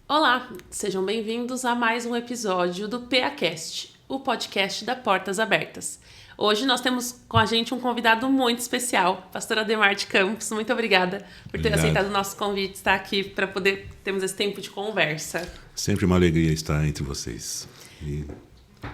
Olá, sejam bem-vindos a mais um episódio do PAcast, o podcast da Portas Abertas. Hoje nós temos com a gente um convidado muito especial, pastor Ademar de Campos. Muito obrigada por ter aceitado o nosso convite, estar aqui para poder termos esse tempo de conversa. Sempre uma alegria estar entre vocês. E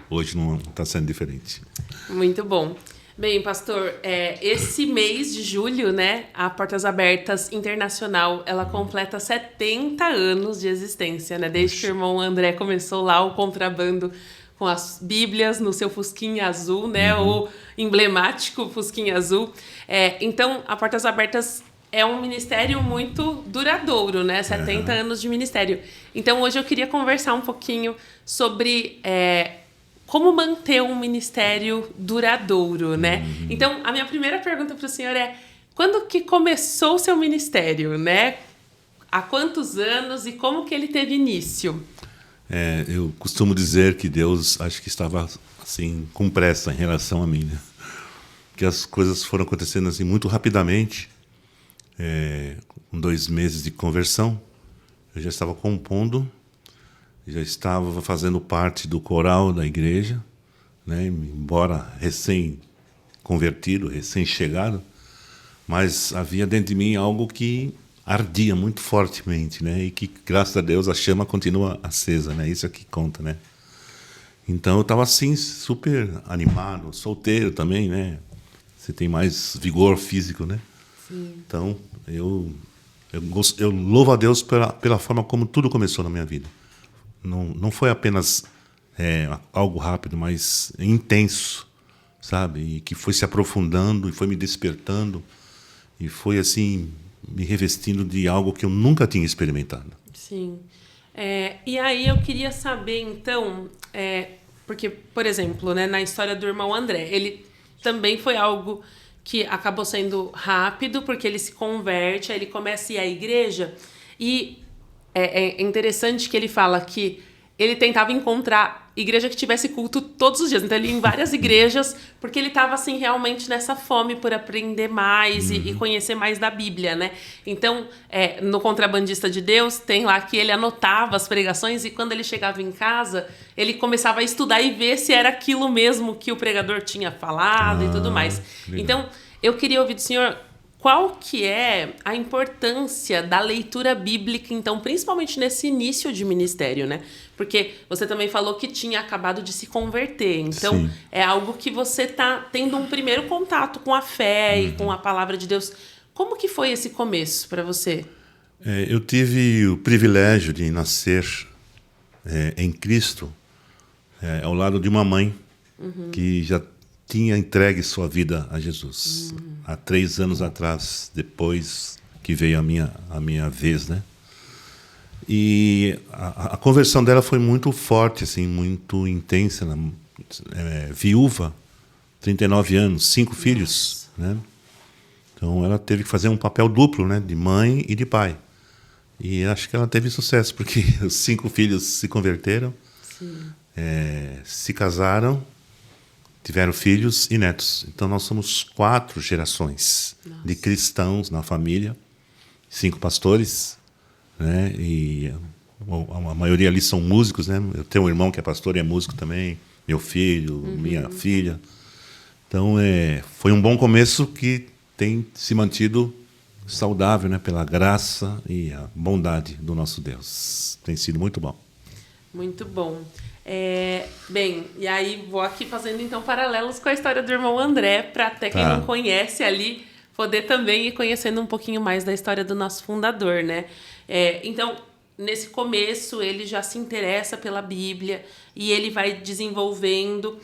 hoje não está sendo diferente. Muito bom. Bem, pastor, esse mês de julho, né, a Portas Abertas Internacional, ela completa 70 anos de existência, né? Desde que o irmão André começou lá o contrabando com as Bíblias no seu fusquinha azul, né? O emblemático fusquinha azul. Então, a Portas Abertas é um ministério muito duradouro, né? 70 anos de ministério. Então, hoje eu queria conversar um pouquinho sobre como manter um ministério duradouro, né? Então, a minha primeira pergunta para o senhor é: quando que começou o seu ministério, né? Há quantos anos e como que ele teve início? Eu costumo dizer que Deus, acho que estava assim com pressa em relação a mim, né? Que as coisas foram acontecendo assim muito rapidamente. Com 2 meses de conversão, eu já estava compondo, já estava fazendo parte do coral da igreja, né? Embora recém-convertido, recém-chegado, mas havia dentro de mim algo que ardia muito fortemente, né? E que, graças a Deus, a chama continua acesa, né? Isso é que conta, né? Então eu estava assim super animado, solteiro também, né? Você tem mais vigor físico, né? Sim. Então eu louvo a Deus pela forma como tudo começou na minha vida. Não foi apenas algo rápido, mas intenso, sabe? E que foi se aprofundando e foi me despertando e foi assim me revestindo de algo que eu nunca tinha experimentado. Sim. E aí eu queria saber, então, porque, por exemplo, né, na história do irmão André, ele também foi algo que acabou sendo rápido, porque ele se converte, aí ele começa a ir à igreja, e é interessante que ele fala que ele tentava encontrar igreja que tivesse culto todos os dias. Então, ele ia em várias igrejas, porque ele estava, assim, realmente nessa fome por aprender mais e conhecer mais da Bíblia, né? Então, no Contrabandista de Deus, tem lá que ele anotava as pregações e quando ele chegava em casa, ele começava a estudar e ver se era aquilo mesmo que o pregador tinha falado e tudo mais. Legal. Então, eu queria ouvir do senhor qual que é a importância da leitura bíblica, então, principalmente nesse início de ministério, né? Porque você também falou que tinha acabado de se converter. Então, Sim. é algo que você está tendo um primeiro contato com a fé e com a palavra de Deus. Como que foi esse começo para você? Eu tive o privilégio de nascer em Cristo ao lado de uma mãe que já tinha entregue sua vida a Jesus. Há 3 anos atrás, depois que veio a minha vez, né? E a conversão dela foi muito forte, assim, muito intensa. Viúva, 39 anos, 5 filhos, né? Então ela teve que fazer um papel duplo, né? De mãe e de pai. E acho que ela teve sucesso, porque os 5 filhos se converteram, se casaram, tiveram filhos e netos. Então nós somos 4 gerações de cristãos na família, 5 pastores, né? E a maioria ali são músicos, né? Eu tenho um irmão que é pastor e é músico também, meu filho, minha filha. Então foi um bom começo que tem se mantido saudável, né? Pela graça e a bondade do nosso Deus. Tem sido muito bom. Muito bom. Bem, e aí vou aqui fazendo então paralelos com a história do irmão André, para até quem não conhece ali poder também ir conhecendo um pouquinho mais da história do nosso fundador, né? Então, nesse começo, ele já se interessa pela Bíblia e ele vai desenvolvendo.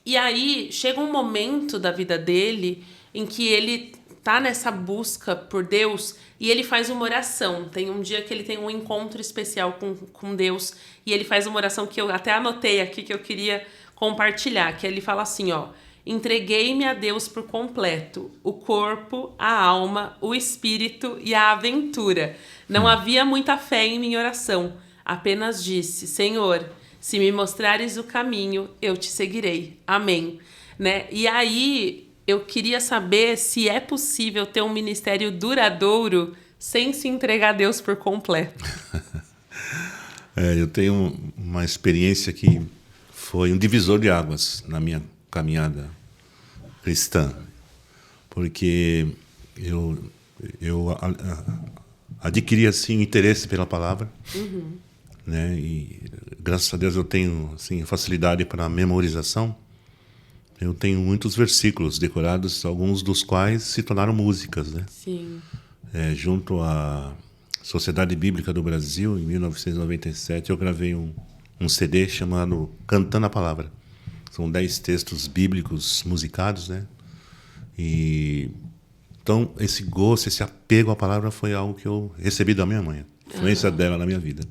E aí chega um momento da vida dele em que ele tá nessa busca por Deus e ele faz uma oração. Tem um dia que ele tem um encontro especial com Deus e ele faz uma oração que eu até anotei aqui, que eu queria compartilhar, que ele fala assim, ó: entreguei-me a Deus por completo, o corpo, a alma, o espírito e a aventura. Não havia muita fé em minha oração, apenas disse: Senhor, se me mostrares o caminho, eu te seguirei. Amém. Né? E aí eu queria saber se é possível ter um ministério duradouro sem se entregar a Deus por completo. Eu tenho uma experiência que foi um divisor de águas na minha caminhada cristã, porque eu adquiri assim interesse pela palavra, né? E graças a Deus eu tenho assim facilidade para memorização. Eu tenho muitos versículos decorados, alguns dos quais se tornaram músicas, né? Sim. Junto à Sociedade Bíblica do Brasil, em 1997, eu gravei um CD chamado Cantando a Palavra. São 10 textos bíblicos musicados, né? E então esse gosto, esse apego à palavra foi algo que eu recebi da minha mãe, influência dela na minha vida.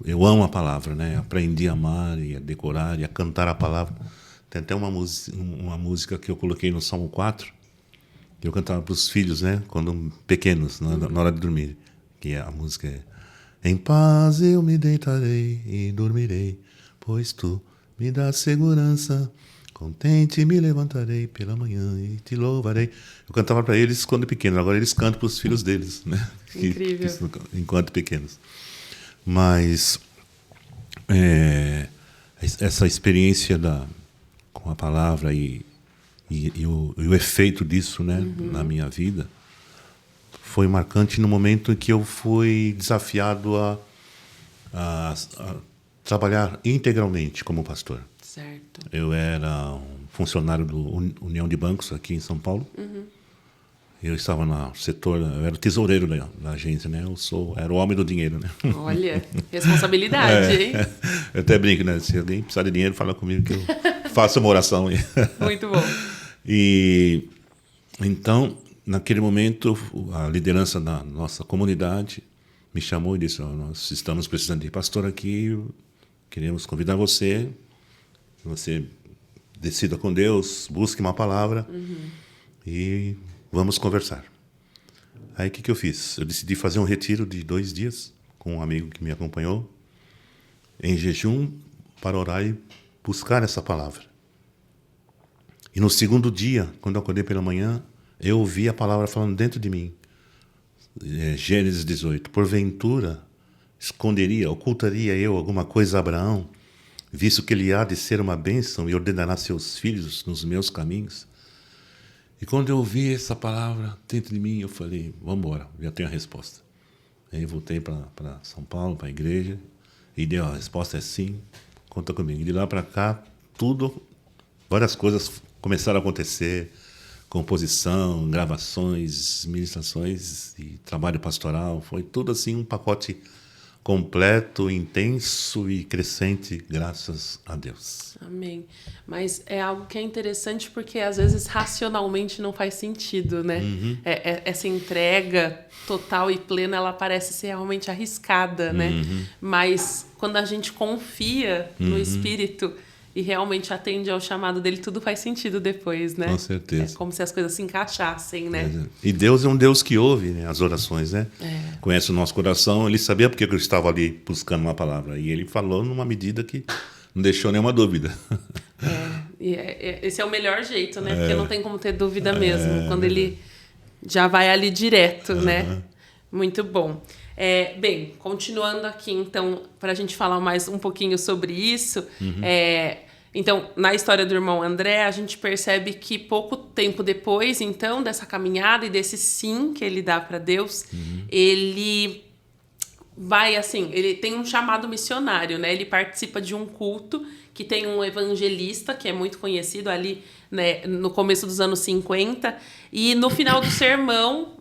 Eu amo a palavra, né? Aprendi a amar e a decorar e a cantar a palavra. Tem até uma música que eu coloquei no Salmo 4, que eu cantava para os filhos, né? Quando pequenos, na hora de dormir. Que a música é: em paz eu me deitarei e dormirei, pois tu me dás segurança. Contente me levantarei pela manhã e te louvarei. Eu cantava para eles quando pequenos, agora eles cantam para os filhos deles, né? Incrível. Enquanto pequenos. Mas essa experiência com a palavra e o efeito disso, né, na minha vida foi marcante no momento em que eu fui desafiado a trabalhar integralmente como pastor. Certo. Eu era um funcionário do União de Bancos aqui em São Paulo. Eu estava no setor, eu era o tesoureiro da agência, né? Era o homem do dinheiro, né? Olha, responsabilidade, hein? Eu até brinco, né? Se alguém precisar de dinheiro, fala comigo que eu faço uma oração. Muito bom. E então, naquele momento, a liderança da nossa comunidade me chamou e disse: nós estamos precisando de pastor aqui, queremos convidar você, você decida com Deus, busque uma palavra e vamos conversar. Aí o que eu fiz? Eu decidi fazer um retiro de 2 dias com um amigo que me acompanhou, em jejum, para orar e buscar essa palavra. E no segundo dia, quando eu acordei pela manhã, eu ouvi a palavra falando dentro de mim. Gênesis 18. Porventura, ocultaria eu alguma coisa a Abraão, visto que ele há de ser uma bênção e ordenará seus filhos nos meus caminhos? E quando eu ouvi essa palavra dentro de mim, eu falei: vamos embora, já tenho a resposta. Aí voltei para São Paulo, para a igreja, e deu: a resposta é sim, conta comigo. E de lá para cá, várias coisas começaram a acontecer: composição, gravações, ministrações e trabalho pastoral. Foi tudo assim um pacote completo, intenso e crescente, graças a Deus. Amém. Mas é algo que é interessante porque às vezes racionalmente não faz sentido, né? Essa entrega total e plena, ela parece ser realmente arriscada, né? Mas quando a gente confia no Espírito e realmente atende ao chamado dele, tudo faz sentido depois, né? Com certeza. É como se as coisas se encaixassem, né? E Deus é um Deus que ouve, né, as orações, né? Conhece o nosso coração, ele sabia porque eu estava ali buscando uma palavra. E ele falou numa medida que não deixou nenhuma dúvida. Esse é o melhor jeito, né? Porque não tem como ter dúvida mesmo. Quando ele já vai ali direto, né? Muito bom. Bem, continuando aqui, então, para a gente falar mais um pouquinho sobre isso, então, na história do irmão André, a gente percebe que pouco tempo depois, então, dessa caminhada e desse sim que ele dá para Deus, ele vai, assim, ele tem um chamado missionário, né? Ele participa de um culto que tem um evangelista, que é muito conhecido ali, né, no começo dos anos 50, e no final do sermão,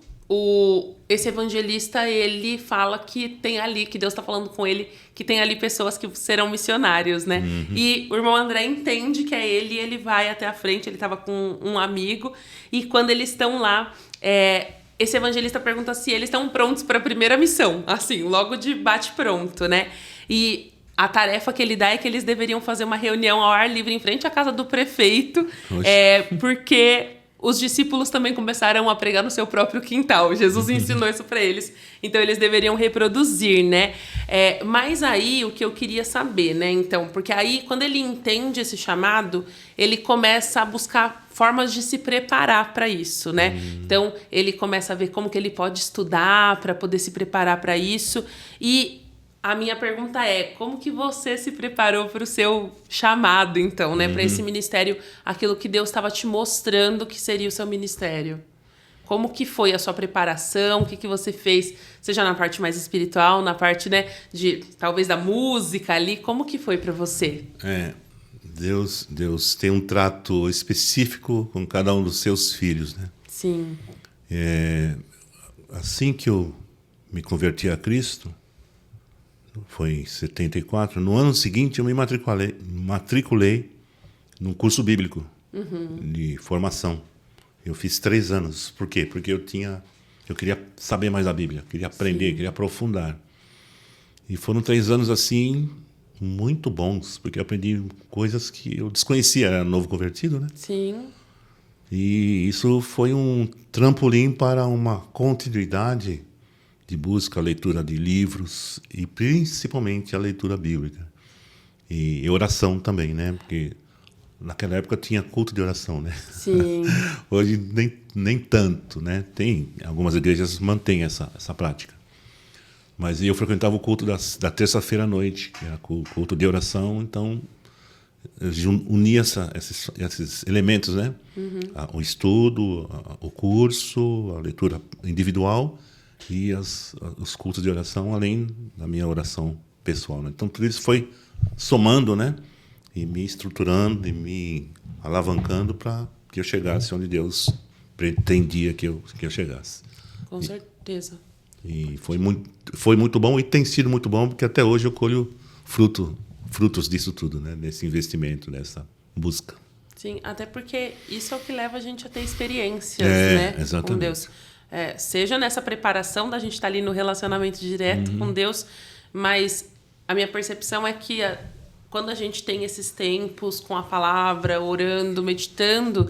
esse evangelista, ele fala que tem ali, que Deus está falando com ele, que tem ali pessoas que serão missionários, né? E o irmão André entende que é ele e ele vai até a frente, ele estava com um amigo, e quando eles estão lá, esse evangelista pergunta se eles estão prontos para a primeira missão, assim, logo de bate-pronto, né? E a tarefa que ele dá é que eles deveriam fazer uma reunião ao ar livre em frente à casa do prefeito, porque os discípulos também começaram a pregar no seu próprio quintal. Jesus ensinou isso para eles. Então, eles deveriam reproduzir, né? Mas aí, o que eu queria saber, né? Então, porque aí, quando ele entende esse chamado, ele começa a buscar formas de se preparar para isso, né? Então, ele começa a ver como que ele pode estudar para poder se preparar para isso. E a minha pergunta é, como que você se preparou para o seu chamado, então, né? Para esse ministério, aquilo que Deus estava te mostrando que seria o seu ministério. Como que foi a sua preparação? O que você fez? Seja na parte mais espiritual, na parte, né, de talvez da música ali. Como que foi para você? Deus tem um trato específico com cada um dos seus filhos, né? Sim. Assim que eu me converti a Cristo, foi em 74, no ano seguinte eu me matriculei num curso bíblico de formação. Eu fiz 3 anos. Por quê? Porque eu queria saber mais da Bíblia, queria aprender, queria aprofundar. E foram 3 anos assim muito bons, porque eu aprendi coisas que eu desconhecia, era novo convertido, né? Sim. E isso foi um trampolim para uma continuidade de busca, a leitura de livros e principalmente a leitura bíblica. E oração também, né? Porque naquela época tinha culto de oração, né? Sim. Hoje nem tanto, né? Tem, algumas igrejas mantêm essa prática. Mas eu frequentava o culto da terça-feira à noite, que era culto de oração, então eu unia esses elementos, né? O estudo, o curso, a leitura individual e os cultos de oração, além da minha oração pessoal, né? Então tudo isso foi somando, né? E me estruturando e me alavancando para que eu chegasse onde Deus pretendia que eu chegasse. Com certeza. E foi muito bom e tem sido muito bom, porque até hoje eu colho frutos disso tudo, né? Desse investimento, dessa busca. Sim, até porque isso é o que leva a gente a ter experiências, né? Exatamente. Com Deus. Seja nessa preparação da gente estar ali no relacionamento direto com Deus, mas a minha percepção é que quando a gente tem esses tempos com a palavra, orando, meditando,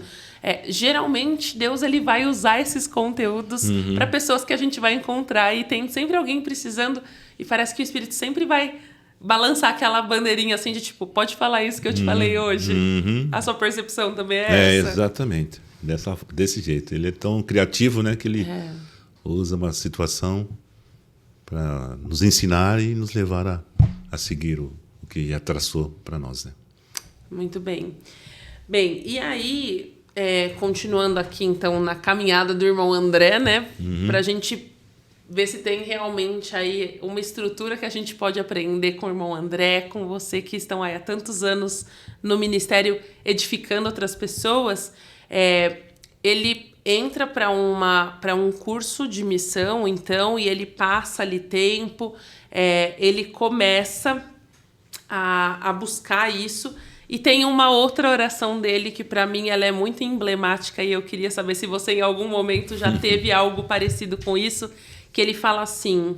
geralmente Deus ele vai usar esses conteúdos para pessoas que a gente vai encontrar, e tem sempre alguém precisando, e parece que o Espírito sempre vai balançar aquela bandeirinha assim de tipo, pode falar isso que eu te falei hoje. A sua percepção também é essa? Exatamente. Desse jeito. Ele é tão criativo, né, que ele usa uma situação para nos ensinar e nos levar a seguir o que já traçou para nós, né? Muito bem. Bem, e aí, continuando aqui, então, na caminhada do irmão André, né? Para a gente ver se tem realmente aí uma estrutura que a gente pode aprender com o irmão André, com você que estão aí há tantos anos no ministério edificando outras pessoas. Ele entra para um curso de missão, então, e ele passa ali tempo, ele começa a buscar isso. E tem uma outra oração dele que, para mim, ela é muito emblemática, e eu queria saber se você, em algum momento, já teve algo parecido com isso, que ele fala assim: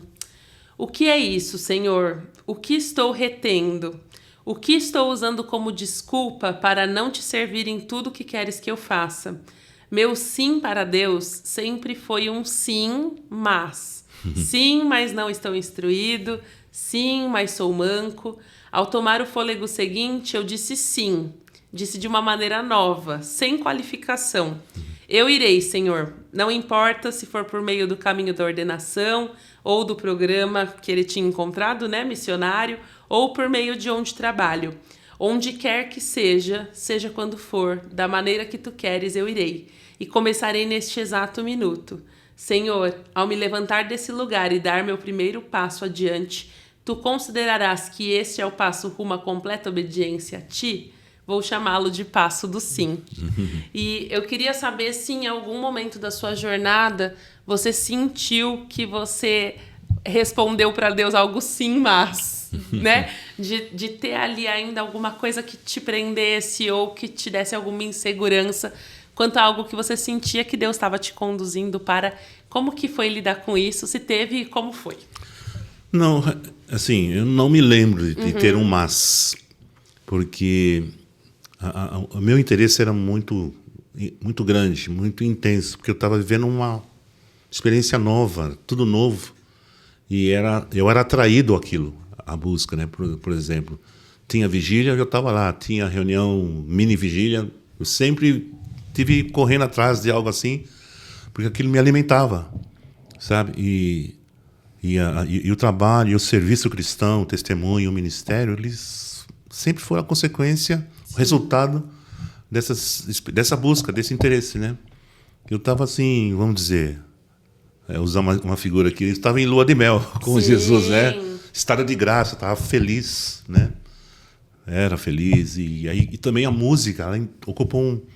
o que é isso, Senhor? O que estou retendo? O que estou usando como desculpa para não te servir em tudo que queres que eu faça? Meu sim para Deus sempre foi um sim, mas. Sim, mas não estou instruído. Sim, mas sou manco. Ao tomar o fôlego seguinte, eu disse sim. Disse de uma maneira nova, sem qualificação. Eu irei, Senhor. Não importa se for por meio do caminho da ordenação ou do programa que ele tinha encontrado, né, missionário, ou por meio de onde trabalho. Onde quer que seja, seja quando for, da maneira que tu queres, eu irei. E começarei neste exato minuto. Senhor, ao me levantar desse lugar e dar meu primeiro passo adiante, tu considerarás que este é o passo rumo à completa obediência a ti? Vou chamá-lo de passo do sim. E eu queria saber se em algum momento da sua jornada você sentiu que você respondeu para Deus algo sim, mas, né? De ter ali ainda alguma coisa que te prendesse ou que te desse alguma insegurança quanto a algo que você sentia que Deus estava te conduzindo para. Como que foi lidar com isso? Se teve, como foi? Não, assim, eu não me lembro de ter um mas, porque o meu interesse era muito grande, muito intenso, porque eu estava vivendo uma experiência nova, tudo novo, e eu era atraído àquilo, à busca, né? Por exemplo, tinha vigília, eu estava lá, tinha reunião, mini vigília, eu sempre tive correndo atrás de algo assim, porque aquilo me alimentava, sabe? E E o trabalho, e o serviço cristão, o testemunho, o ministério, eles sempre foram a consequência, o resultado dessa busca, desse interesse, né? Eu estava assim, vamos dizer, usar uma figura aqui, eu estava em lua de mel com Jesus, né? Estado de graça, estava feliz, né? Era feliz. E também a música, ela ocupou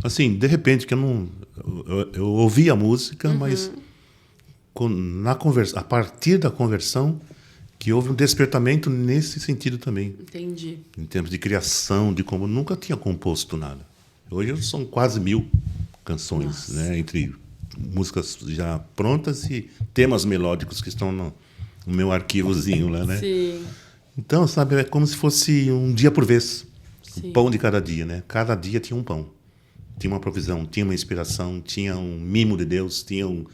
assim, de repente, que eu ouvia a música, mas a partir da conversão, que houve um despertamento nesse sentido também. Entendi. Em termos de criação, de como nunca tinha composto nada. Hoje são quase 1000 canções, né? Entre músicas já prontas e temas melódicos que estão no meu arquivozinho lá, né? Sim. Então, sabe, é como se fosse um dia por vez. Sim. Um pão de cada dia, né? Cada dia tinha um pão. Tinha uma provisão, tinha uma inspiração, tinha um mimo de Deus, tinha um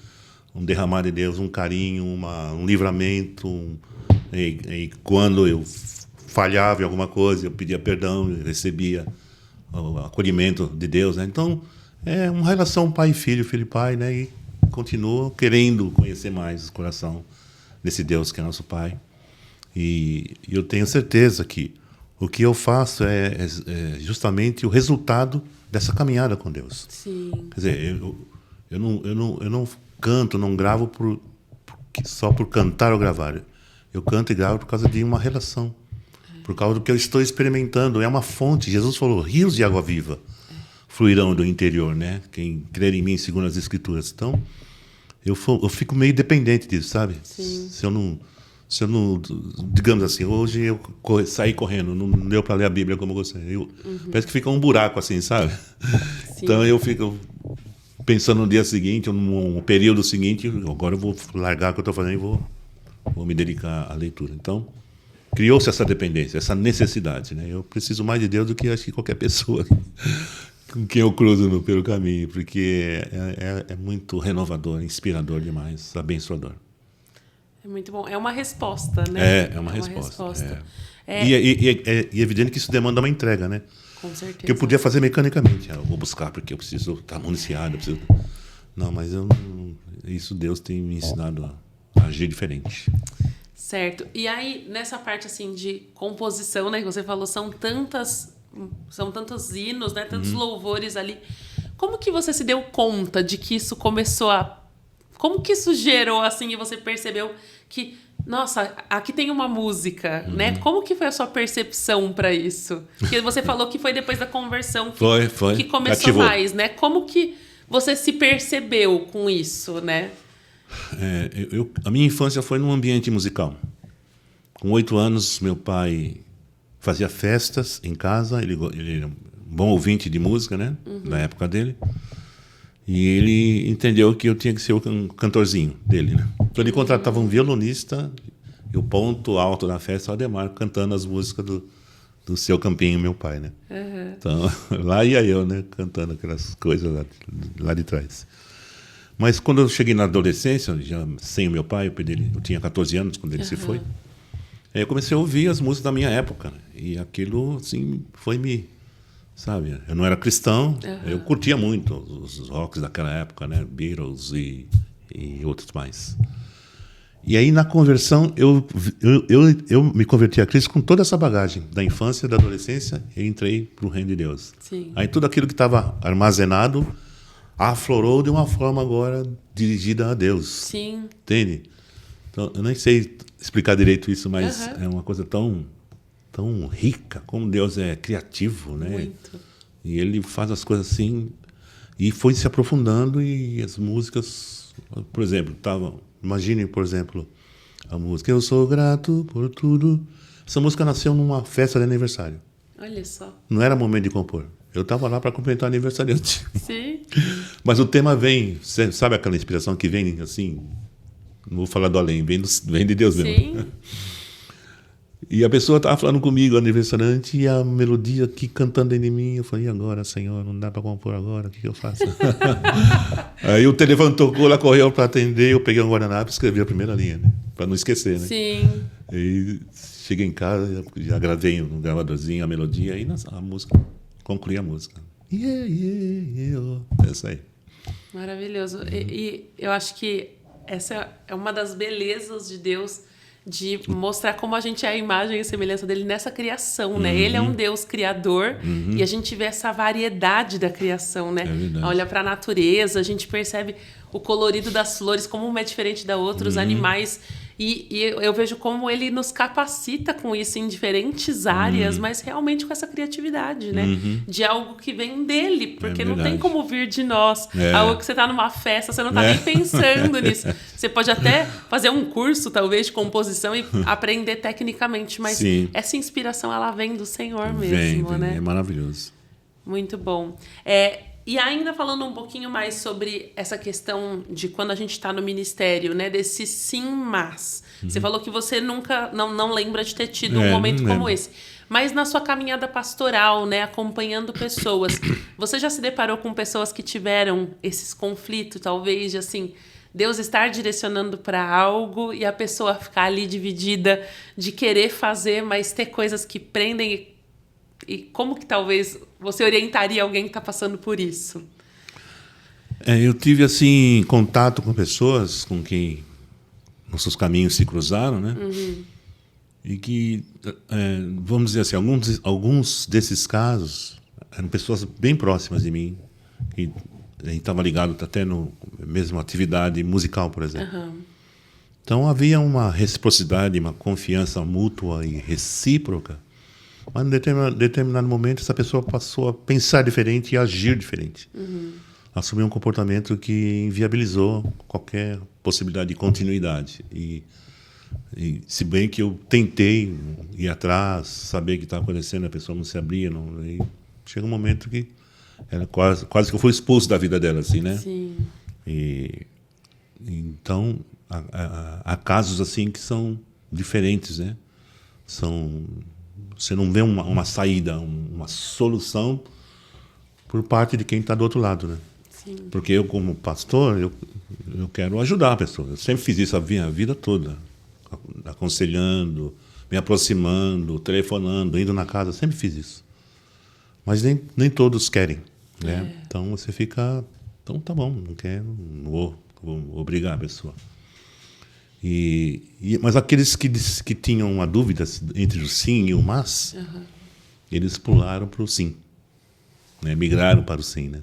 derramar de Deus, um carinho, um livramento. E quando eu falhava em alguma coisa, eu pedia perdão, eu recebia o acolhimento de Deus, né? Então, é uma relação pai e filho, filho e pai, né? E continuo querendo conhecer mais o coração desse Deus que é nosso Pai. E eu tenho certeza que o que eu faço é justamente o resultado dessa caminhada com Deus. Sim. Quer dizer, eu não canto, não gravo só por cantar ou gravar. Eu canto e gravo por causa de uma relação, por causa do que eu estou experimentando. É uma fonte. Jesus falou, rios de água viva fluirão do interior, né? Quem crer em mim, segundo as Escrituras. Então, eu fico meio dependente disso, sabe? Sim. Se eu não, digamos assim, hoje eu saí correndo, não deu para ler a Bíblia como eu gostei. Parece que fica um buraco assim, sabe? Sim. Então eu fico pensando no dia seguinte, no período seguinte, agora eu vou largar o que eu estou fazendo e vou me dedicar à leitura. Então, criou-se essa dependência, essa necessidade, né? Eu preciso mais de Deus do que acho que qualquer pessoa com quem eu cruzo pelo caminho, porque é muito renovador, inspirador demais, abençoador. É muito bom. É uma resposta, né? É uma resposta. É. E é evidente que isso demanda uma entrega, né? Com certeza. Que eu podia fazer mecanicamente. Eu vou buscar porque eu preciso estar municiado. Não, mas isso Deus tem me ensinado a agir diferente. Certo. E aí, nessa parte assim de composição, né, que você falou, são tantos hinos, né, tantos louvores ali. Como que você se deu conta de que isso começou a... Como que isso gerou, assim, e você percebeu que, nossa, aqui tem uma música, né? Como que foi a sua percepção para isso? Porque você falou que foi depois da conversão que começou ativou mais, né? Como que você se percebeu com isso, né? A minha infância foi num ambiente musical. Com 8 anos, meu pai fazia festas em casa. Ele era um bom ouvinte de música, né? Na época dele. E ele entendeu que eu tinha que ser o cantorzinho dele, né? Então ele contratava um violonista e o ponto alto da festa, o Ademar, cantando as músicas do Seu Campinho, meu pai, né? Então, lá ia eu, né? Cantando aquelas coisas lá de trás. Mas quando eu cheguei na adolescência, já sem o meu pai, eu tinha 14 anos quando ele se foi, aí eu comecei a ouvir as músicas da minha época, né? E aquilo, assim, sabe, eu não era cristão, eu curtia muito os rocks daquela época, né? Beatles e outros mais. E aí, na conversão, eu me converti a Cristo com toda essa bagagem da infância, da adolescência, e entrei para o reino de Deus. Sim. Aí tudo aquilo que estava armazenado aflorou de uma forma agora dirigida a Deus. Sim. Entende? Então, eu nem sei explicar direito isso, mas é uma coisa tão rica, como Deus é criativo, né? Muito. E ele faz as coisas assim, e foi se aprofundando, e as músicas, por exemplo, imagine, por exemplo, a música Eu Sou Grato por Tudo. Essa música nasceu numa festa de aniversário. Olha só. Não era momento de compor. Eu estava lá para cumprimentar o aniversariante. Sim. Mas o tema vem, sabe aquela inspiração que vem assim, não vou falar do além, vem de Deus mesmo. Sim. E a pessoa estava falando comigo, aniversariante, e a melodia aqui cantando dentro de mim. Eu falei, e agora, Senhor, não dá para compor agora, o que eu faço? Aí o telefone tocou, ela correu para atender, eu peguei um guardanapo e escrevi a primeira linha, né? Para não esquecer, né? Sim. E cheguei em casa, já gravei no gravadorzinho a melodia, e a música, concluí a música. Essa aí. Maravilhoso. E eu acho que essa é uma das belezas de Deus, de mostrar como a gente é a imagem e a semelhança dele nessa criação, né? Ele é um Deus criador e a gente vê essa variedade da criação, né? Olha para a natureza, a gente percebe o colorido das flores, como uma é diferente da outra, os animais. E eu vejo como ele nos capacita com isso em diferentes áreas, mas realmente com essa criatividade, né? De algo que vem dele, porque não tem como vir de nós. Algo que você tá numa festa, você não tá nem pensando nisso. Você pode até fazer um curso, talvez, de composição e aprender tecnicamente, mas essa inspiração, ela vem do Senhor mesmo, né? É maravilhoso. Muito bom. E ainda falando um pouquinho mais sobre essa questão de quando a gente está no ministério, né? Desse sim, mas. Você falou que você nunca, não lembra de ter tido um momento como esse. Mas na sua caminhada pastoral, né? Acompanhando pessoas, você já se deparou com pessoas que tiveram esses conflitos, talvez, de assim, Deus estar direcionando para algo e a pessoa ficar ali dividida de querer fazer, mas ter coisas que prendem. E como que talvez você orientaria alguém que está passando por isso? Eu tive, assim, contato com pessoas com quem nossos caminhos se cruzaram, né? E que, vamos dizer assim, alguns desses casos eram pessoas bem próximas de mim, que a gente estava ligado até na mesma atividade musical, por exemplo. Então havia uma reciprocidade, uma confiança mútua e recíproca. Mas em determinado momento essa pessoa passou a pensar diferente e agir diferente. Assumiu um comportamento que inviabilizou qualquer possibilidade de continuidade. E se bem que eu tentei ir atrás, saber o que estava acontecendo, a pessoa não se abria. E chega um momento que era quase que eu fui expulso da vida dela, assim, né? Sim. Então, há casos assim que são diferentes, né? Você não vê uma saída, uma solução por parte de quem está do outro lado, né? Sim. Porque eu, como pastor, eu quero ajudar a pessoa. Eu sempre fiz isso a minha vida toda. Aconselhando, me aproximando, telefonando, indo na casa, sempre fiz isso. Mas nem todos querem, né? Então você fica... Então tá bom, não quero, não vou obrigar a pessoa. Mas aqueles que tinham uma dúvida entre o sim e o mas, eles pularam para o sim, né? Migraram para o sim, né?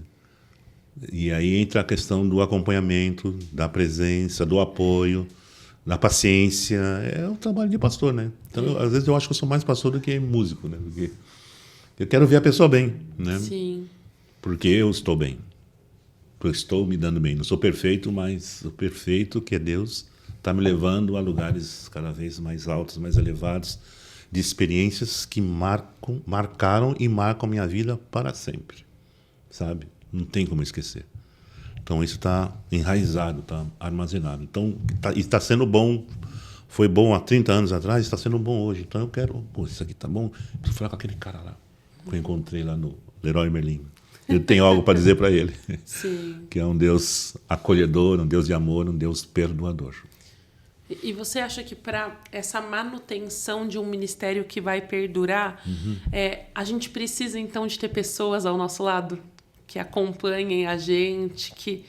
E aí entra a questão do acompanhamento, da presença, do apoio, da paciência. É o trabalho de pastor, né? Então, às vezes eu acho que eu sou mais pastor do que músico, né? Porque eu quero ver a pessoa bem, né? Sim. Porque eu estou bem. Porque eu estou me dando bem. Não sou perfeito, mas o perfeito que é Deus está me levando a lugares cada vez mais altos, mais elevados, de experiências que marcaram e marcam a minha vida para sempre, sabe? Não tem como esquecer. Então isso está enraizado, está armazenado. Então está sendo bom, foi bom há 30 anos atrás, está sendo bom hoje. Então eu quero, isso aqui está bom, preciso falar com aquele cara lá, que eu encontrei lá no Leroy Merlin. Eu tenho algo para dizer para ele. Sim. Que é um Deus acolhedor, um Deus de amor, um Deus perdoador. E você acha que para essa manutenção de um ministério que vai perdurar, a gente precisa então de ter pessoas ao nosso lado que acompanhem a gente, que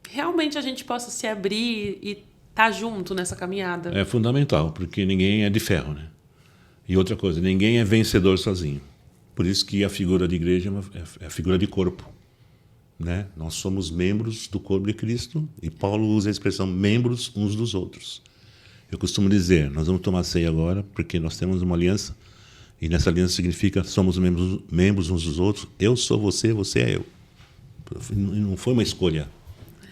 realmente a gente possa se abrir e estar junto nessa caminhada? É fundamental, porque ninguém é de ferro, né? E outra coisa, ninguém é vencedor sozinho. Por isso que a figura de igreja é a figura de corpo, né? Nós somos membros do corpo de Cristo e Paulo usa a expressão membros uns dos outros. Eu costumo dizer, nós vamos tomar ceia agora porque nós temos uma aliança e nessa aliança significa somos membros uns dos outros. Eu sou você, você é eu. Não foi uma escolha.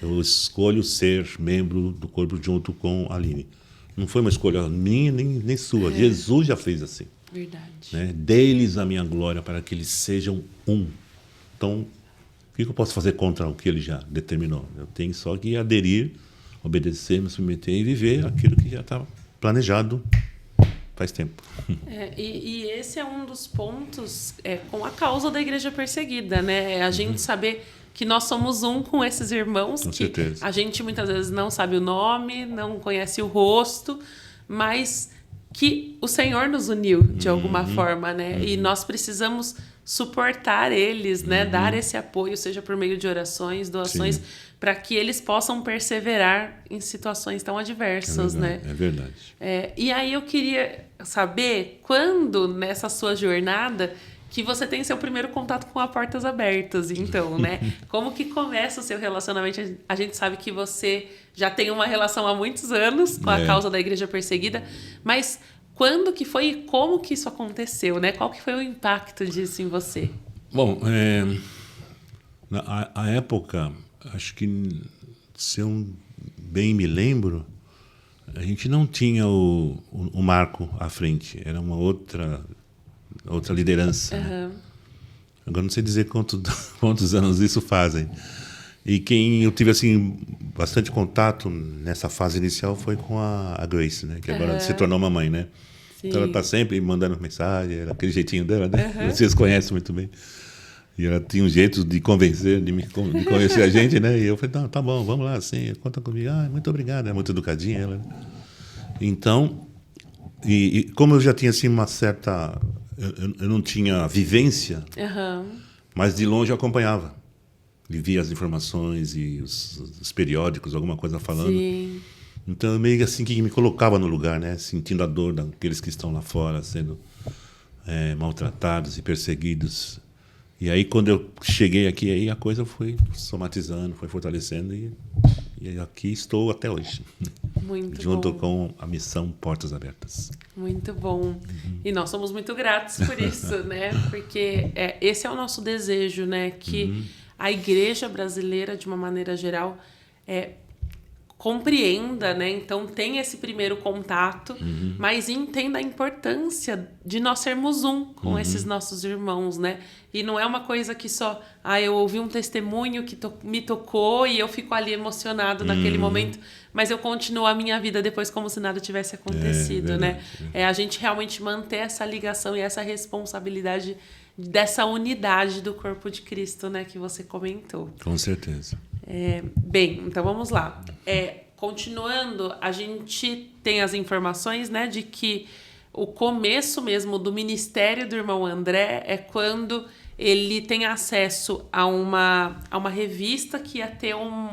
Eu escolho ser membro do corpo junto com a Aline. Não foi uma escolha minha nem sua. Jesus já fez assim. Verdade. Né? Dê-lhes a minha glória para que eles sejam um. Então, o que eu posso fazer contra o que ele já determinou? Eu tenho só que aderir, obedecer, me submeter e viver aquilo que já estava planejado faz tempo. E esse é um dos pontos com a causa da igreja perseguida, né? É a gente saber que nós somos um com esses irmãos, Com que certeza. a gente muitas vezes não sabe o nome, não conhece o rosto, mas que o Senhor nos uniu de alguma forma, né? E nós precisamos suportar eles, né? Dar esse apoio, seja por meio de orações, doações, para que eles possam perseverar em situações tão adversas, né? É verdade. E aí eu queria saber quando, nessa sua jornada, que você tem seu primeiro contato com a Portas Abertas, então, né? Como que começa o seu relacionamento? A gente sabe que você já tem uma relação há muitos anos com a causa da Igreja Perseguida, mas quando que foi e como que isso aconteceu, né? Qual que foi o impacto disso em você? Bom, na época, acho que, se eu bem me lembro, a gente não tinha o Marco à frente, era uma outra liderança. Né? Agora não sei dizer quantos anos isso fazem. E quem eu tive assim bastante contato nessa fase inicial foi com a Grace, né? Que agora se tornou mamãe, né? Sim. Então ela está sempre mandando mensagem, era aquele jeitinho dela, né? Vocês conhecem muito bem. E ela tinha um jeito de convencer, de convencer a gente, né? E eu falei, não, tá bom, vamos lá, assim, conta comigo. Muito obrigado, é muito educadinha ela. Então, e como eu já tinha assim uma certa... Eu não tinha vivência, mas de longe eu acompanhava. E via as informações e os periódicos, alguma coisa falando. Sim. Então, meio assim que me colocava no lugar, né? Sentindo a dor daqueles que estão lá fora, sendo maltratados e perseguidos. E aí, quando eu cheguei aqui, aí a coisa foi somatizando, foi fortalecendo e aqui estou até hoje. Muito junto bom. Com a missão Portas Abertas. Muito bom. E nós somos muito gratos por isso, né? Porque esse é o nosso desejo, né? Que a igreja brasileira, de uma maneira geral, compreenda, né? Então, tem esse primeiro contato, mas entenda a importância de nós sermos um com esses nossos irmãos, né? E não é uma coisa que só... eu ouvi um testemunho que me tocou e eu fico ali emocionado naquele momento, mas eu continuo a minha vida depois como se nada tivesse acontecido, né? A gente realmente manter essa ligação e essa responsabilidade dessa unidade do corpo de Cristo, né? Que você comentou. Com certeza. Bem, então vamos lá. Continuando, a gente tem as informações, né, de que o começo mesmo do ministério do irmão André é quando ele tem acesso a uma revista que ia ter um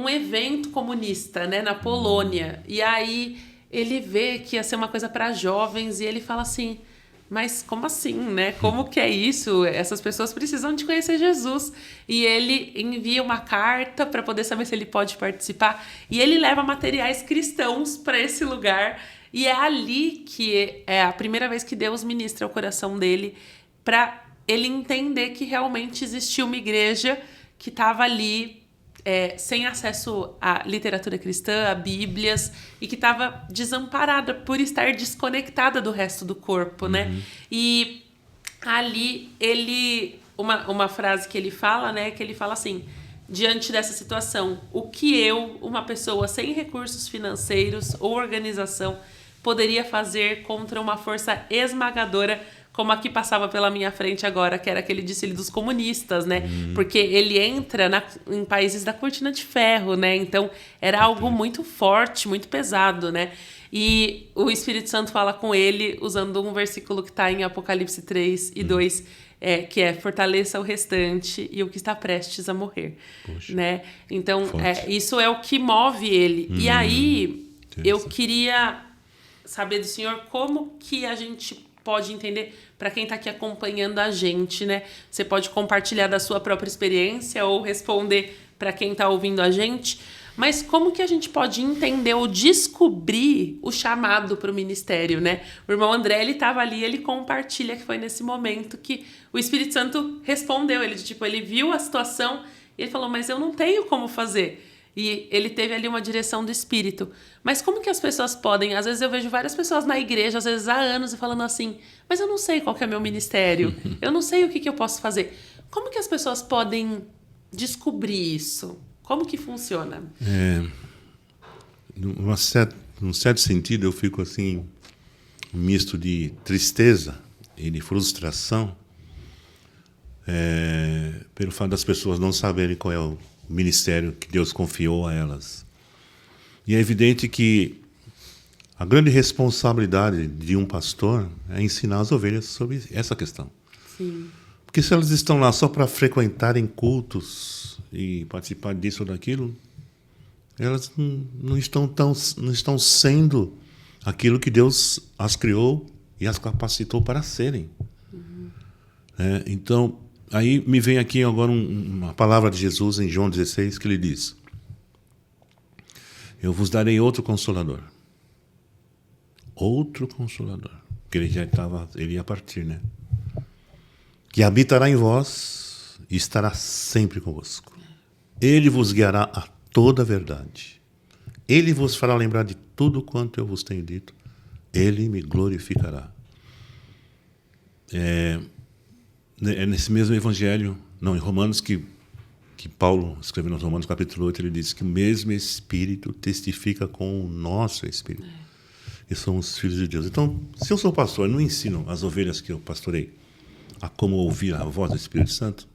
evento comunista, né, na Polônia. E aí ele vê que ia ser uma coisa para jovens e ele fala assim... Mas como assim, né? Como que é isso? Essas pessoas precisam de conhecer Jesus. E ele envia uma carta para poder saber se ele pode participar. E ele leva materiais cristãos para esse lugar. E é ali que é a primeira vez que Deus ministra o coração dele para ele entender que realmente existia uma igreja que estava ali sem acesso à literatura cristã, a bíblias, e que estava desamparada por estar desconectada do resto do corpo, né? E ali uma frase que ele fala, né? Que ele fala assim: diante dessa situação, o que eu, uma pessoa sem recursos financeiros ou organização, poderia fazer contra uma força esmagadora como a que passava pela minha frente agora, que era aquele desfile dos comunistas, né? Porque ele entra em países da cortina de ferro, né? Então, era algo muito forte, muito pesado, né? E o Espírito Santo fala com ele usando um versículo que está em Apocalipse 3 e 2, que é: fortaleça o restante e o que está prestes a morrer. Poxa, né? Então, isso é o que move ele. E aí, eu queria saber do senhor como que a gente pode entender, para quem está aqui acompanhando a gente, né? Você pode compartilhar da sua própria experiência ou responder para quem está ouvindo a gente, mas como que a gente pode entender ou descobrir o chamado para o ministério, né? O irmão André, ele estava ali, ele compartilha que foi nesse momento que o Espírito Santo respondeu, ele viu a situação e ele falou, mas eu não tenho como fazer. E ele teve ali uma direção do Espírito. Mas como que as pessoas podem... Às vezes eu vejo várias pessoas na igreja, às vezes há anos, e falando assim, mas eu não sei qual que é meu ministério, eu não sei o que eu posso fazer. Como que as pessoas podem descobrir isso? Como que funciona? Num certo sentido, eu fico assim, um misto de tristeza e de frustração pelo fato das pessoas não saberem qual é o ministério que Deus confiou a elas. E é evidente que A grande responsabilidade de um pastor é ensinar as ovelhas sobre essa questão. Sim. Porque se elas estão lá só para frequentarem cultos e participar disso ou daquilo, elas não estão sendo aquilo que Deus as criou e as capacitou para serem. Então, aí me vem aqui agora uma palavra de Jesus em João 16, que ele diz: eu vos darei outro consolador. Outro consolador. Porque ele ia partir, né? Que habitará em vós e estará sempre convosco. Ele vos guiará a toda a verdade. Ele vos fará lembrar de tudo quanto eu vos tenho dito. Ele me glorificará. É nesse mesmo evangelho, em Romanos, que Paulo escreveu nos Romanos capítulo 8, ele diz que o mesmo Espírito testifica com o nosso Espírito. E somos filhos de Deus. Então, se eu sou pastor, eu não ensino as ovelhas que eu pastorei a como ouvir a voz do Espírito Santo.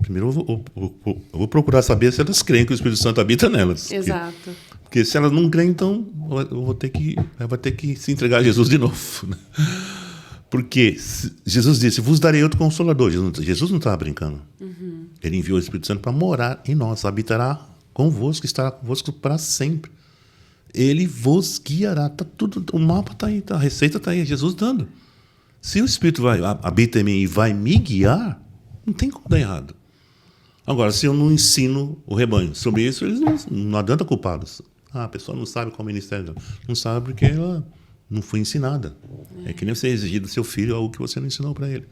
Primeiro eu vou procurar saber se elas creem que o Espírito Santo habita nelas. Exato. Porque se elas não creem, então eu vou ter que se entregar a Jesus de novo. Né? Porque Jesus disse: vos darei outro consolador. Jesus não estava brincando. Ele enviou o Espírito Santo para morar em nós, habitará convosco, estará convosco para sempre. Ele vos guiará. Tá tudo, o mapa está aí, a receita está aí, Jesus dando. Se o Espírito habita em mim e vai me guiar, não tem como dar errado. Agora, se eu não ensino o rebanho sobre isso, eles não adianta culpá-los. A pessoa não sabe qual ministério. Não sabe porque ela não foi ensinada. É que nem você exigir do seu filho algo que você não ensinou para ele.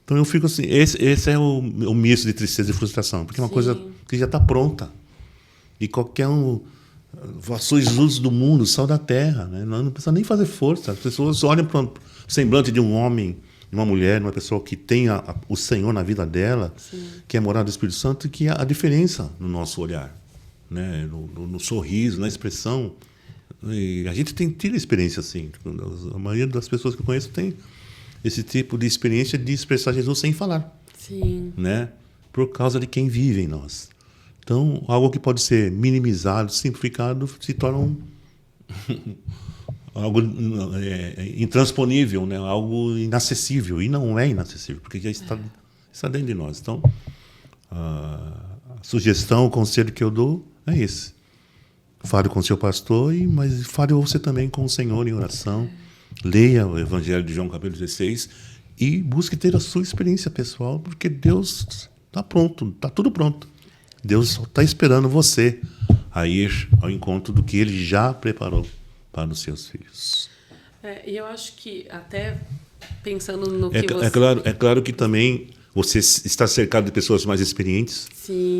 Então eu fico assim, esse é o misto de tristeza e frustração, porque é uma coisa que já está pronta. E qualquer sois luz do mundo, sal da terra, né? Não precisa nem fazer força. As pessoas olham para o semblante de um homem, de uma mulher, de uma pessoa que tem o Senhor na vida dela, que é morada do Espírito Santo, e que há a diferença no nosso olhar, né? No sorriso, na expressão. E a gente tem tido experiência assim. A maioria das pessoas que eu conheço tem esse tipo de experiência de expressar Jesus sem falar. Sim. Né? Por causa de quem vive em nós. Então, algo que pode ser minimizado, simplificado, se torna algo intransponível, né? Algo inacessível. E não é inacessível, porque já está dentro de nós. Então, a sugestão, o conselho que eu dou é esse. Fale com o seu pastor, mas fale você também com o Senhor em oração. Leia o Evangelho de João, capítulo 16, e busque ter a sua experiência pessoal, porque Deus está pronto, está tudo pronto. Deus só está esperando você a ir ao encontro do que Ele já preparou para os seus filhos. E eu acho que, até pensando no que você... É claro que também você está cercado de pessoas mais experientes,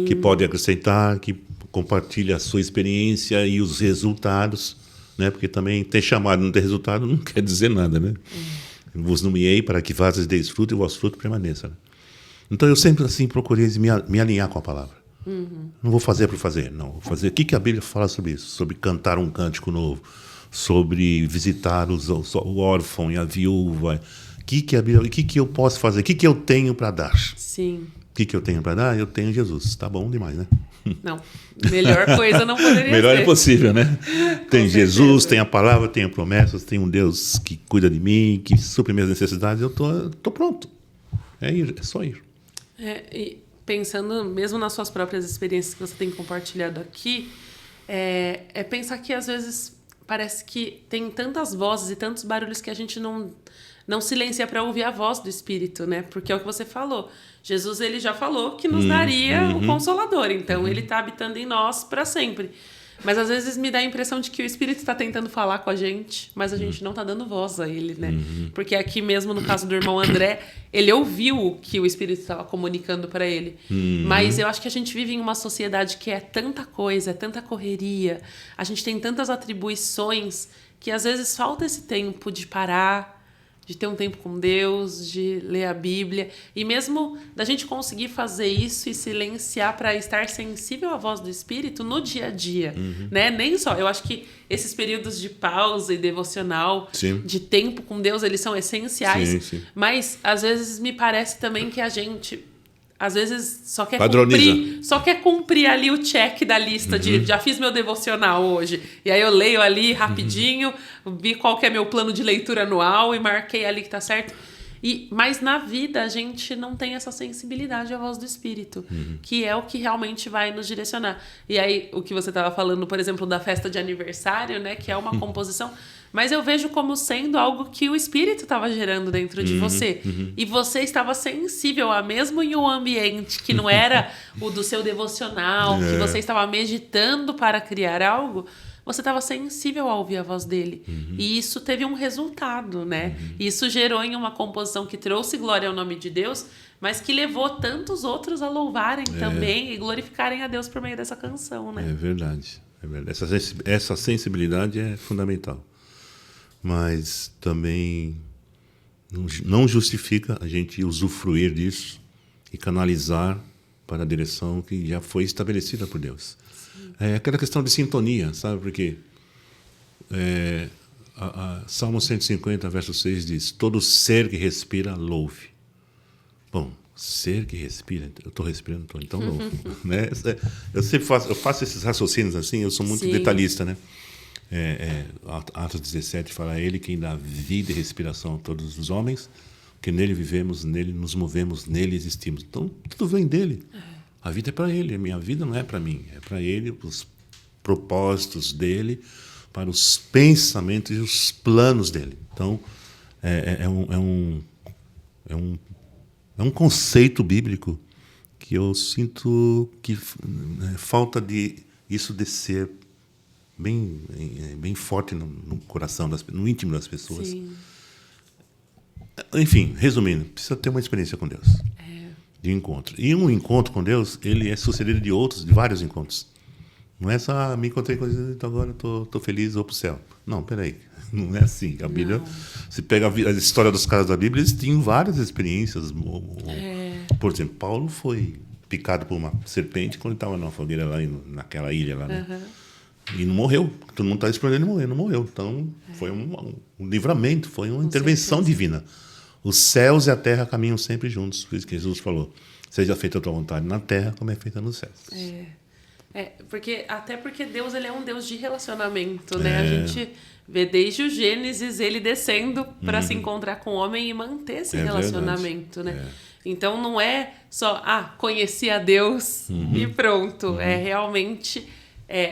que podem acrescentar, que compartilham a sua experiência e os resultados, né? Porque também ter chamado e não ter resultado não quer dizer nada, né? Vos nomeei para que vazes deis fruto e o vosso fruto permaneça. Né? Então eu sempre assim procurei me alinhar com a palavra. Não vou fazer por fazer, não. Vou fazer. O que a Bíblia fala sobre isso? Sobre cantar um cântico novo, sobre visitar o órfão e a viúva. O que eu posso fazer? O que eu tenho para dar? Sim. O que eu tenho para dar? Eu tenho Jesus. Tá bom demais, né? Não, melhor coisa não poderia melhor ser. É possível, né? Tem Jesus, certeza. tem a palavra, tem promessas, tem um Deus que cuida de mim, que supre minhas necessidades. Eu tô pronto. É só ir. E pensando mesmo nas suas próprias experiências que você tem compartilhado aqui, é pensar que às vezes parece que tem tantas vozes e tantos barulhos que a gente não silencia para ouvir a voz do Espírito, né? Porque é o que você falou. Jesus, ele já falou que nos daria o Consolador. Então, ele está habitando em nós para sempre. Mas, às vezes, me dá a impressão de que o Espírito está tentando falar com a gente, mas a gente não está dando voz a ele, né? Porque aqui mesmo, no caso do irmão André, ele ouviu o que o Espírito estava comunicando para ele. Mas eu acho que a gente vive em uma sociedade que é tanta coisa, é tanta correria, a gente tem tantas atribuições que, às vezes, falta esse tempo de parar, de ter um tempo com Deus, de ler a Bíblia. E mesmo da gente conseguir fazer isso e silenciar para estar sensível à voz do Espírito no dia a dia. Né? Nem só. Eu acho que esses períodos de pausa e devocional, de tempo com Deus, eles são essenciais. Sim. Mas, às vezes, me parece também que a gente às vezes só quer cumprir ali o check da lista de já fiz meu devocional hoje. E aí eu leio ali rapidinho, vi qual que é meu plano de leitura anual e marquei ali que tá certo. Mas na vida a gente não tem essa sensibilidade à voz do Espírito, que é o que realmente vai nos direcionar. E aí, o que você estava falando, por exemplo, da festa de aniversário, né, que é uma composição, mas eu vejo como sendo algo que o Espírito estava gerando dentro de você. E você estava sensível a, mesmo em um ambiente que não era o do seu devocional, que você estava meditando para criar algo, você estava sensível a ouvir a voz dele. E isso teve um resultado, né? Isso gerou em uma composição que trouxe glória ao nome de Deus, mas que levou tantos outros a louvarem também e glorificarem a Deus por meio dessa canção, né? É verdade. Essa sensibilidade é fundamental. Mas também não justifica a gente usufruir disso e canalizar para a direção que já foi estabelecida por Deus. É aquela questão de sintonia, sabe? Porque Salmo 150, verso 6 diz: todo ser que respira, louve. Bom, ser que respira, eu estou respirando, então louvo. Né? Eu faço esses raciocínios assim, eu sou muito detalhista, né? Atos 17 fala: ele quem dá vida e respiração a todos os homens, que nele vivemos, nele nos movemos, nele existimos. Então, tudo vem dele. A vida é para ele, a minha vida não é para mim, é para ele, os propósitos dele, para os pensamentos e os planos dele. Então, é um conceito bíblico que eu sinto que falta de isso descer bem forte no coração, no íntimo das pessoas. Sim. Enfim, resumindo, precisa ter uma experiência com Deus. De encontro. E um encontro com Deus, ele é sucedido de vários encontros. Não é só me encontrei com Deus, então agora estou feliz, vou para o céu. Não, peraí. Não é assim. A Bíblia, se pega a história dos caras da Bíblia, eles tinham várias experiências. Por exemplo, Paulo foi picado por uma serpente quando estava numa fogueira lá naquela ilha lá, né? E não morreu. Todo mundo estava esperando ele morrer, não morreu. Então, foi um livramento, foi uma intervenção divina. Os céus e a terra caminham sempre juntos. Por isso que Jesus falou: seja feita a tua vontade na terra como é feita nos céus. Até porque Deus, ele é um Deus de relacionamento, né? A gente vê desde o Gênesis ele descendo para se encontrar com o homem e manter esse relacionamento, né? Então não é só, conheci a Deus e pronto. É realmente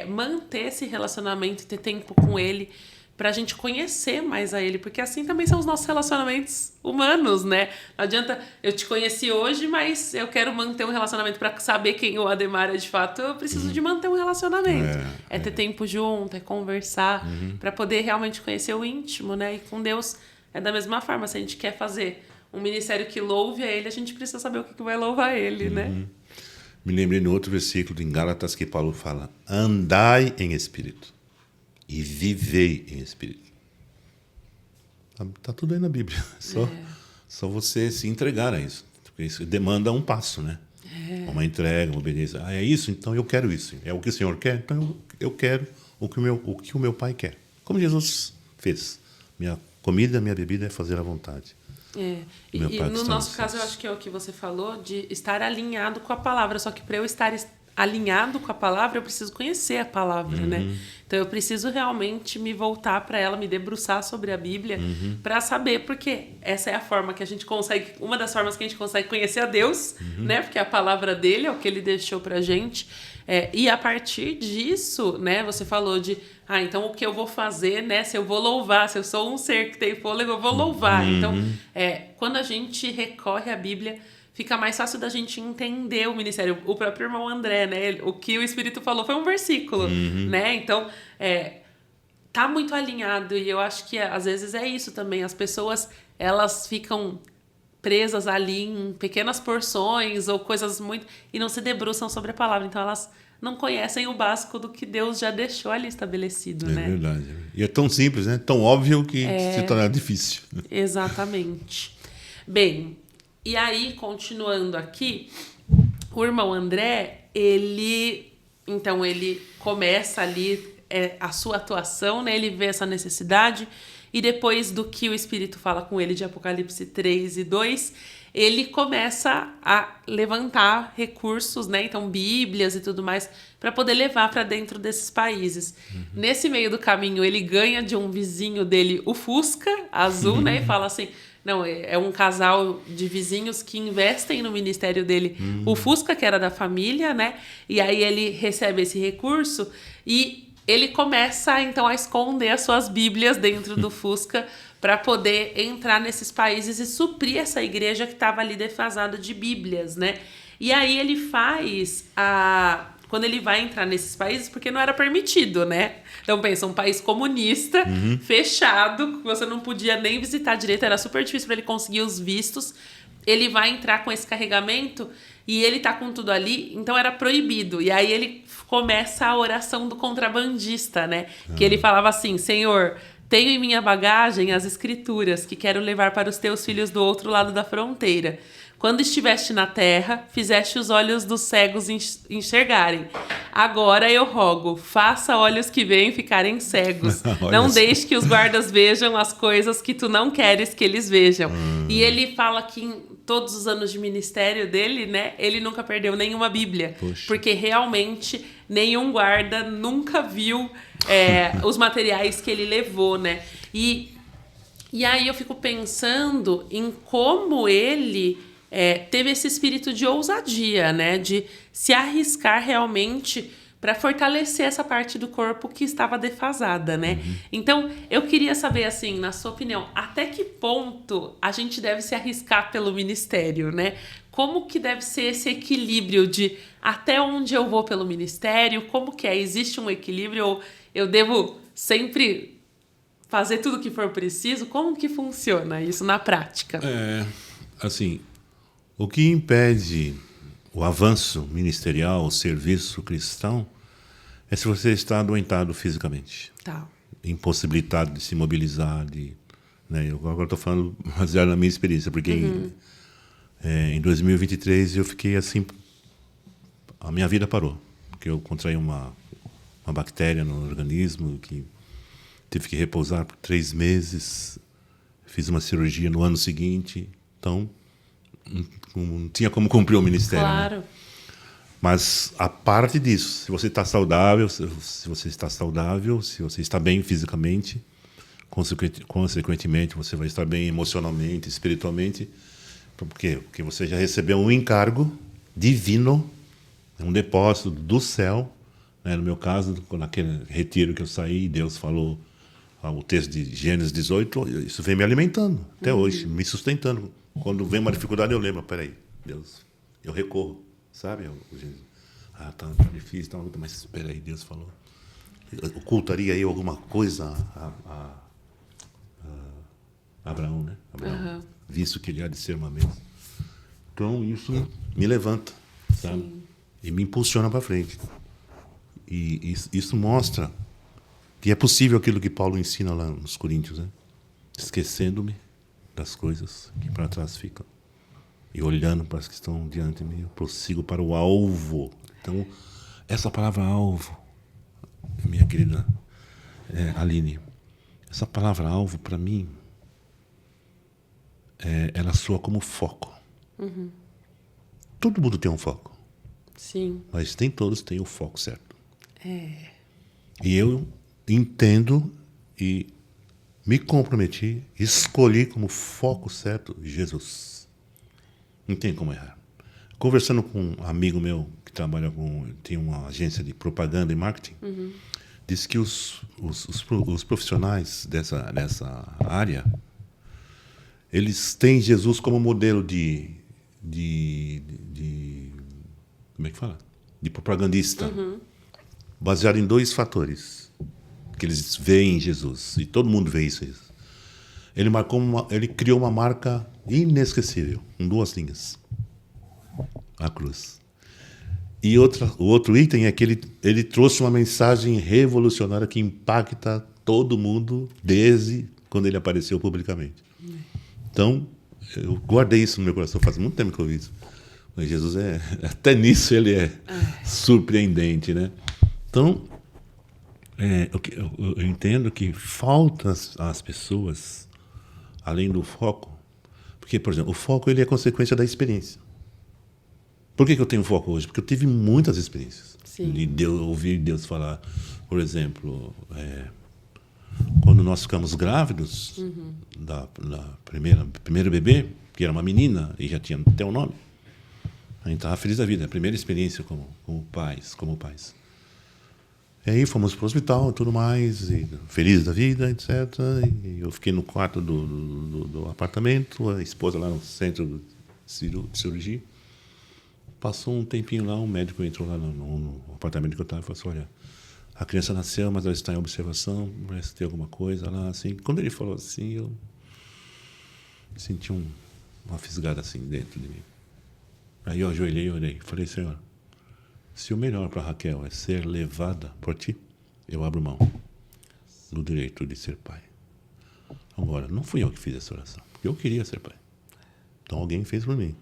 manter esse relacionamento e ter tempo com ele, pra gente conhecer mais a ele, porque assim também são os nossos relacionamentos humanos, né? Não adianta, eu te conheci hoje, mas eu quero manter um relacionamento pra saber quem o Ademar é de fato, eu preciso de manter um relacionamento. Ter tempo junto, é conversar, pra poder realmente conhecer o íntimo, né? E com Deus é da mesma forma, se a gente quer fazer um ministério que louve a ele, a gente precisa saber o que vai louvar ele, né? Me lembrei no outro versículo em Gálatas que Paulo fala: andai em espírito e vivei em espírito. Tá tudo aí na Bíblia. Só você se entregar a isso. Porque isso demanda um passo, né? Uma entrega, uma obediência. É isso? Então eu quero isso. É o que o Senhor quer? Então eu quero o que o meu Pai quer. Como Jesus fez. Minha comida, minha bebida é fazer a vontade. E no nosso caso, eu acho que é o que você falou, de estar alinhado com a palavra. Só que para eu estar alinhado com a palavra, eu preciso conhecer a palavra, né? Então eu preciso realmente me voltar para ela, me debruçar sobre a Bíblia, para saber, porque essa é a forma que a gente consegue, uma das formas que a gente consegue conhecer a Deus, né? Porque a palavra dele é o que ele deixou pra gente. E a partir disso, né, você falou de, então o que eu vou fazer, né, se eu vou louvar, se eu sou um ser que tem fôlego, eu vou louvar. Então, quando a gente recorre à Bíblia, fica mais fácil da gente entender o ministério. O próprio irmão André, né, o que o Espírito falou foi um versículo, né, então, tá muito alinhado, e eu acho que às vezes é isso também, as pessoas, elas ficam presas ali em pequenas porções ou coisas muito... e não se debruçam sobre a palavra. Então, elas não conhecem o básico do que Deus já deixou ali estabelecido, né? É verdade. E é tão simples, né? Tão óbvio que se torna difícil. Exatamente. Bem, e aí, continuando aqui, o irmão André, ele começa ali a sua atuação, né? Ele vê essa necessidade E depois do que o Espírito fala com ele de Apocalipse 3 e 2, ele começa a levantar recursos, né? Então, bíblias e tudo mais, para poder levar para dentro desses países. Nesse meio do caminho, ele ganha de um vizinho dele o Fusca azul, né? E fala assim... Não, é um casal de vizinhos que investem no ministério dele. O Fusca, que era da família, né? E aí ele recebe esse recurso e ele começa, então, a esconder as suas bíblias dentro do Fusca para poder entrar nesses países e suprir essa igreja que estava ali defasada de bíblias, né? E aí ele faz quando ele vai entrar nesses países, porque não era permitido, né? Então, pensa, um país comunista, fechado, que você não podia nem visitar direito, era super difícil para ele conseguir os vistos. Ele vai entrar com esse carregamento e ele tá com tudo ali, então era proibido. E aí ele começa a oração do contrabandista, né? Que ele falava assim, Senhor, tenho em minha bagagem as escrituras que quero levar para os teus filhos do outro lado da fronteira. Quando estiveste na terra, fizeste os olhos dos cegos enxergarem. Agora eu rogo, faça olhos que veem ficarem cegos. Não deixe que os guardas vejam as coisas que tu não queres que eles vejam. E ele fala que em todos os anos de ministério dele, né, ele nunca perdeu nenhuma Bíblia. Poxa. Porque realmente nenhum guarda nunca viu os materiais que ele levou, né? E aí eu fico pensando em como ele... teve esse espírito de ousadia, né? De se arriscar realmente para fortalecer essa parte do corpo que estava defasada, né? Então, eu queria saber, assim, na sua opinião, até que ponto a gente deve se arriscar pelo ministério, né? Como que deve ser esse equilíbrio de até onde eu vou pelo ministério? Como que é? Existe um equilíbrio ou eu devo sempre fazer tudo o que for preciso? Como que funciona isso na prática? Assim... O que impede o avanço ministerial, o serviço cristão, é se você está adoentado fisicamente. Tá. Impossibilitado de se mobilizar. Né? Eu agora estou falando baseado na minha experiência, porque em 2023 eu fiquei assim... A minha vida parou. Porque eu contraí uma bactéria no organismo que tive que repousar por 3 meses. Fiz uma cirurgia no ano seguinte. Então... não tinha como cumprir o ministério. Claro. Né? Mas a parte disso, se você está saudável, se você está bem fisicamente, consequentemente você vai estar bem emocionalmente, espiritualmente. Por quê? Porque você já recebeu um encargo divino, um depósito do céu. Né? No meu caso, naquele retiro que eu saí, Deus falou o texto de Gênesis 18, isso vem me alimentando até hoje, me sustentando. Quando vem uma dificuldade, eu lembro, peraí, Deus, eu recorro, sabe? Tá difícil, tá, mas peraí, Deus falou. Ocultaria eu alguma coisa a Abraão, né? Abraão, visto que ele há de ser uma mesa. Então, isso me levanta, sabe? Sim. E me impulsiona para frente. E isso mostra que é possível aquilo que Paulo ensina lá nos Coríntios, né? Esquecendo-me das coisas que para trás ficam e olhando para as que estão diante de mim, eu prossigo para o alvo. Então, essa palavra alvo, minha querida Aline, essa palavra alvo para mim, ela soa como foco. Todo mundo tem um foco. Sim. Mas nem todos têm o foco certo. E eu entendo e me comprometi, escolhi como foco certo Jesus. Não tem como errar. Conversando com um amigo meu que tem uma agência de propaganda e marketing, disse que os profissionais dessa área, eles têm Jesus como modelo de como é que fala? De propagandista, baseado em 2 fatores que eles veem em Jesus, e todo mundo vê isso. Ele criou uma marca inesquecível, com 2 linhas, a cruz. E o outro item é que ele trouxe uma mensagem revolucionária que impacta todo mundo desde quando ele apareceu publicamente. Então, eu guardei isso no meu coração, faz muito tempo que eu ouvi isso. Mas Jesus até nisso ele é surpreendente, né? Então, Eu entendo que falta às pessoas, além do foco, porque, por exemplo, o foco ele é consequência da experiência. Por que eu tenho foco hoje? Porque eu tive muitas experiências. Sim. E ouvi Deus falar, por exemplo, quando nós ficamos grávidos da primeira bebê, que era uma menina e já tinha até o nome, a gente estava feliz da vida, a primeira experiência como pais. E aí fomos para o hospital e tudo mais, e feliz da vida, etc. E eu fiquei no quarto do apartamento, a esposa lá no centro de cirurgia. Passou um tempinho lá, um médico entrou lá no apartamento que eu estava e falou assim, olha, a criança nasceu, mas ela está em observação, parece ter alguma coisa lá, assim. Quando ele falou assim, eu senti uma fisgada assim dentro de mim. Aí eu ajoelhei e orei. Falei, Senhor, se o melhor para Raquel é ser levada por ti, eu abro mão do direito de ser pai. Agora, não fui eu que fiz essa oração, porque eu queria ser pai. Então alguém fez por mim.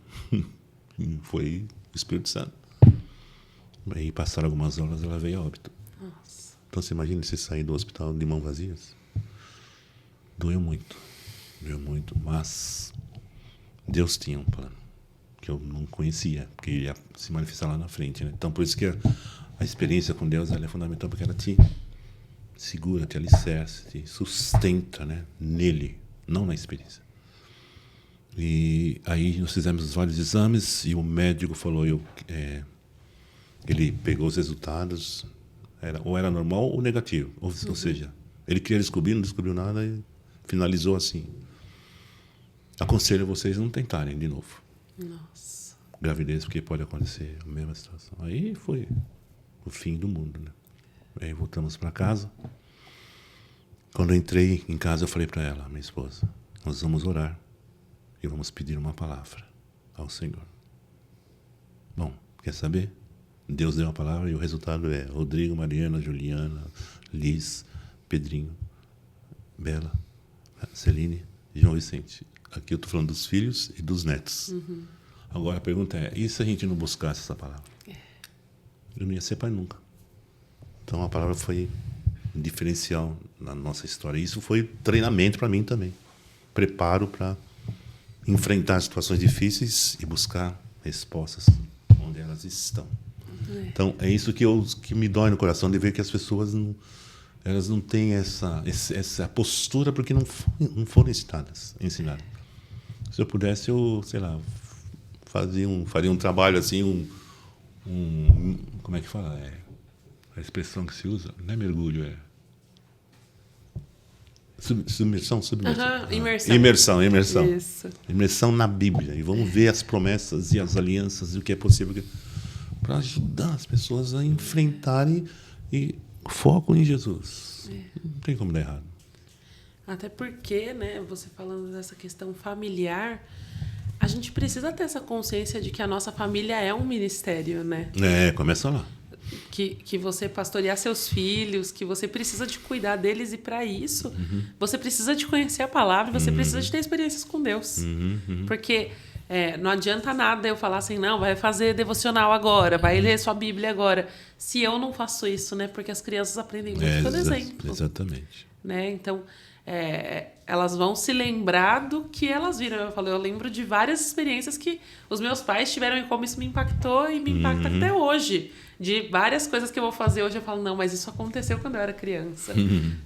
Foi o Espírito Santo. Aí passaram algumas horas, ela veio a óbito. Nossa. Então você imagina você sair do hospital de mãos vazias? Doeu muito, mas Deus tinha um plano que eu não conhecia, porque ia se manifestar lá na frente, né? Então por isso que a experiência com Deus ela é fundamental, porque ela te segura, te alicerce, te sustenta, né? Nele, não na experiência. E aí nós fizemos vários exames e o médico falou, ele pegou os resultados, ou era normal ou negativo, ou seja, ele queria descobrir, não descobriu nada e finalizou assim. Aconselho vocês não tentarem de novo. Nossa. Gravidez, porque pode acontecer a mesma situação. Aí foi o fim do mundo, né? Aí voltamos para casa. Quando eu entrei em casa, eu falei para ela, minha esposa, nós vamos orar e vamos pedir uma palavra ao Senhor. Bom, quer saber? Deus deu uma palavra e o resultado é Rodrigo, Mariana, Juliana, Liz, Pedrinho, Bela, Celine e João Vicente. Aqui eu estou falando dos filhos e dos netos. Agora a pergunta é, e se a gente não buscasse essa palavra? Eu não ia ser pai nunca. Então a palavra foi um diferencial na nossa história. Isso foi treinamento para mim também. Preparo para enfrentar situações difíceis e buscar respostas onde elas estão. Então é isso que me dói no coração, de ver que as pessoas não têm essa postura porque não foram ensinadas. Se eu pudesse, eu, sei lá, faria um trabalho assim, como é que fala? A expressão que se usa, não é mergulho, é submersão. Imersão. Isso. Imersão na Bíblia. E vamos ver as promessas e as alianças e o que é possível para ajudar as pessoas a enfrentarem e foco em Jesus. Não tem como dar errado. Até porque, né, você falando dessa questão familiar, a gente precisa ter essa consciência de que a nossa família é um ministério, né? Começa lá. Que você pastorear seus filhos, que você precisa de cuidar deles, e para isso você precisa de conhecer a palavra, você precisa de ter experiências com Deus. Porque não adianta nada eu falar assim, não, vai fazer devocional agora, vai ler sua Bíblia agora, se eu não faço isso, né? Porque as crianças aprendem muito pelo exemplo. Exatamente. Né? Então, elas vão se lembrar do que elas viram. Eu lembro de várias experiências que os meus pais tiveram e como isso me impactou e me impacta até hoje. De várias coisas que eu vou fazer hoje, eu falo, não, mas isso aconteceu quando eu era criança.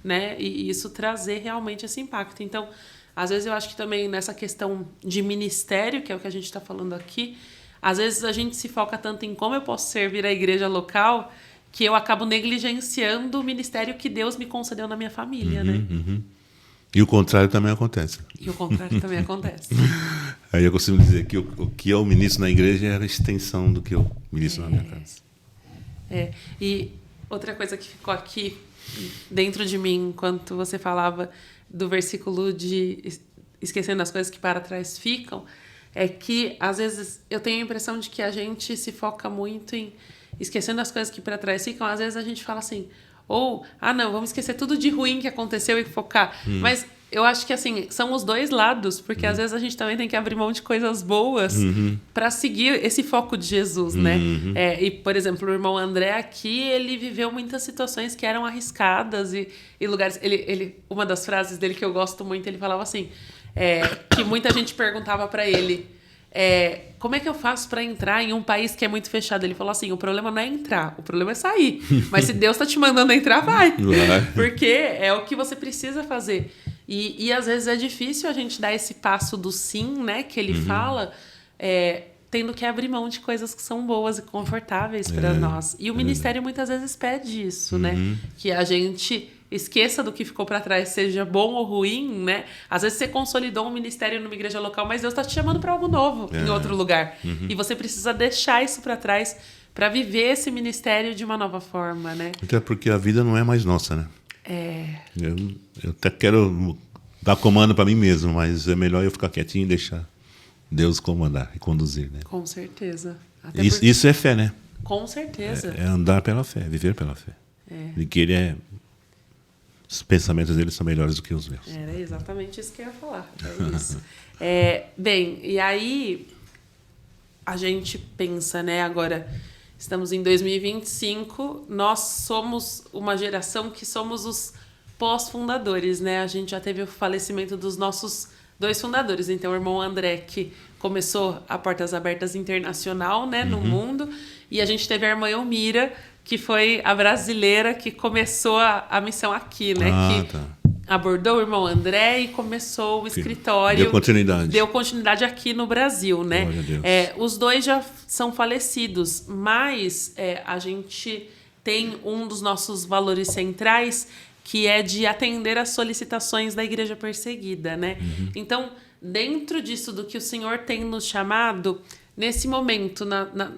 Né? E isso trazer realmente esse impacto. Então, às vezes eu acho que também nessa questão de ministério, que é o que a gente está falando aqui, às vezes a gente se foca tanto em como eu posso servir a igreja local, que eu acabo negligenciando o ministério que Deus me concedeu na minha família, né? E o contrário também acontece. Aí eu costumo dizer que o que eu ministro na igreja é a extensão do que eu ministro na minha casa. E outra coisa que ficou aqui dentro de mim enquanto você falava do versículo de esquecendo as coisas que para trás ficam, é que às vezes eu tenho a impressão de que a gente se foca muito em esquecendo as coisas que para trás ficam. Às vezes a gente fala assim, não, vamos esquecer tudo de ruim que aconteceu e focar. Mas eu acho que assim, são os dois lados, porque às vezes a gente também tem que abrir mão de coisas boas para seguir esse foco de Jesus, né? E, por exemplo, o irmão André aqui, ele viveu muitas situações que eram arriscadas e lugares... Uma das frases dele que eu gosto muito, ele falava assim, que muita gente perguntava para ele, como é que eu faço para entrar em um país que é muito fechado? Ele falou assim, o problema não é entrar, o problema é sair. Mas se Deus tá te mandando entrar, vai. Porque é o que você precisa fazer. E às vezes é difícil a gente dar esse passo do sim, né? Que ele fala, tendo que abrir mão de coisas que são boas e confortáveis para nós. E o ministério muitas vezes pede isso, né? Que a gente esqueça do que ficou para trás, seja bom ou ruim, né? Às vezes você consolidou um ministério numa igreja local, mas Deus está te chamando para algo novo em outro lugar. E você precisa deixar isso para trás para viver esse ministério de uma nova forma, né? Até porque a vida não é mais nossa, né? Eu até quero dar comando para mim mesmo, mas é melhor eu ficar quietinho e deixar Deus comandar e conduzir, né? Com certeza. Isso é fé, né? Com certeza. É andar pela fé, viver pela fé. De que ele os pensamentos dele são melhores do que os meus. Era exatamente isso que eu ia falar. É isso. Bem, e aí a gente pensa, né? Agora, estamos em 2025, nós somos uma geração que somos os pós-fundadores, né? A gente já teve o falecimento dos nossos 2 fundadores. Então, o irmão André, que começou a Portas Abertas Internacional, né, no mundo, e a gente teve a irmã Elmira, que foi a brasileira que começou a missão aqui, né? Abordou o irmão André e começou o escritório. Deu continuidade aqui no Brasil, né? Os 2 já são falecidos, mas a gente tem um dos nossos valores centrais, que é de atender às solicitações da igreja perseguida, né? Então, dentro disso do que o Senhor tem nos chamado, nesse momento,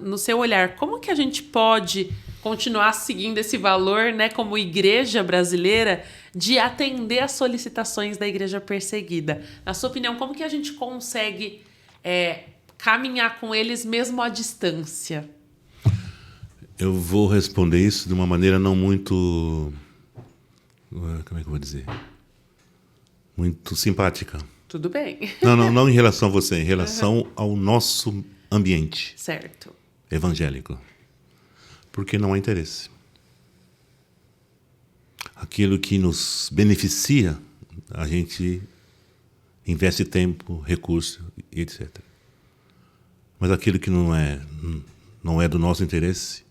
no seu olhar, como que a gente pode continuar seguindo esse valor, né, como igreja brasileira, de atender às solicitações da igreja perseguida? Na sua opinião, como que a gente consegue caminhar com eles mesmo à distância? Eu vou responder isso de uma maneira não muito... Como é que eu vou dizer? Muito simpática. Tudo bem. Não em relação a você, em relação ao nosso ambiente. Certo. Evangélico. Porque não há interesse. Aquilo que nos beneficia, a gente investe tempo, recurso, etc. Mas aquilo que não é do nosso interesse,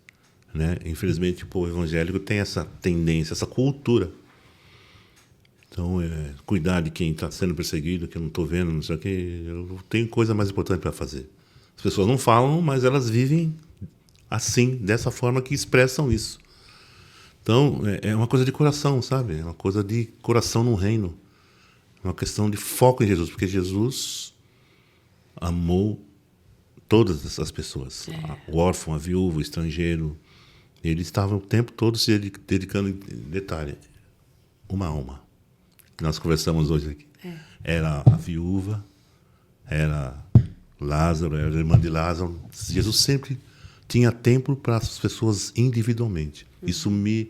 né? Infelizmente o povo evangélico tem essa tendência, essa cultura. Então, cuidar de quem está sendo perseguido, que eu não estou vendo, não sei o quê. Eu tenho coisa mais importante para fazer. As pessoas não falam, mas elas vivem assim, dessa forma que expressam isso. Então, é uma coisa de coração, sabe? É uma coisa de coração no reino. É uma questão de foco em Jesus, porque Jesus amou todas essas pessoas. O órfão, a viúva, o estrangeiro. Ele estava o tempo todo se dedicando, em detalhe, uma alma. Que nós conversamos hoje aqui. Era a viúva, era Lázaro, era a irmã de Lázaro. Jesus sempre tinha tempo para as pessoas individualmente. Isso me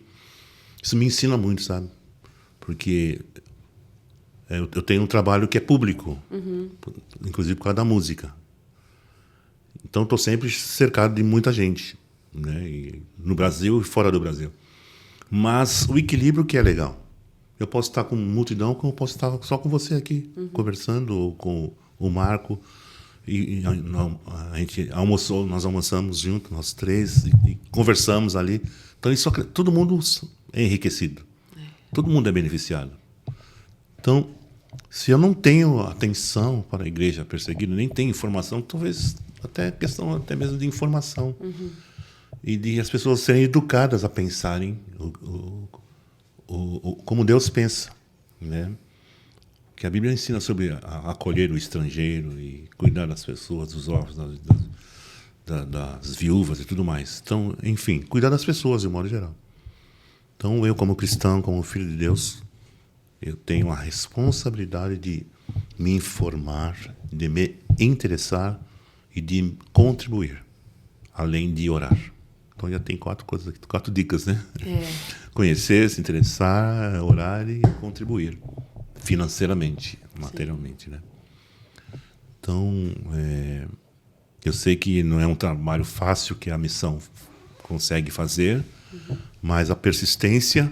ensina muito, sabe? Porque eu tenho um trabalho que é público, inclusive por causa da música. Então, estou sempre cercado de muita gente, né? E no Brasil e fora do Brasil. Mas o equilíbrio que é legal. Eu posso estar com multidão, como eu posso estar só com você aqui, conversando, ou com o Marco. E a gente almoçou, nós almoçamos juntos, nós 3, e conversamos ali. Então, todo mundo é enriquecido. Todo mundo é beneficiado. Então, se eu não tenho atenção para a igreja perseguida, nem tenho informação, talvez até questão até mesmo de informação. E de as pessoas serem educadas a pensarem como Deus pensa, né? Que a Bíblia ensina sobre acolher o estrangeiro e cuidar das pessoas, dos órfãos, das viúvas e tudo mais. Então, enfim, cuidar das pessoas de modo geral. Então, eu como cristão, como filho de Deus, eu tenho a responsabilidade de me informar, de me interessar e de contribuir, além de orar. Então já tem 4 coisas aqui, 4 dicas, né? Conhecer, se interessar, orar e contribuir. financeiramente, materialmente, né? Então, eu sei que não é um trabalho fácil que a missão consegue fazer, mas a persistência,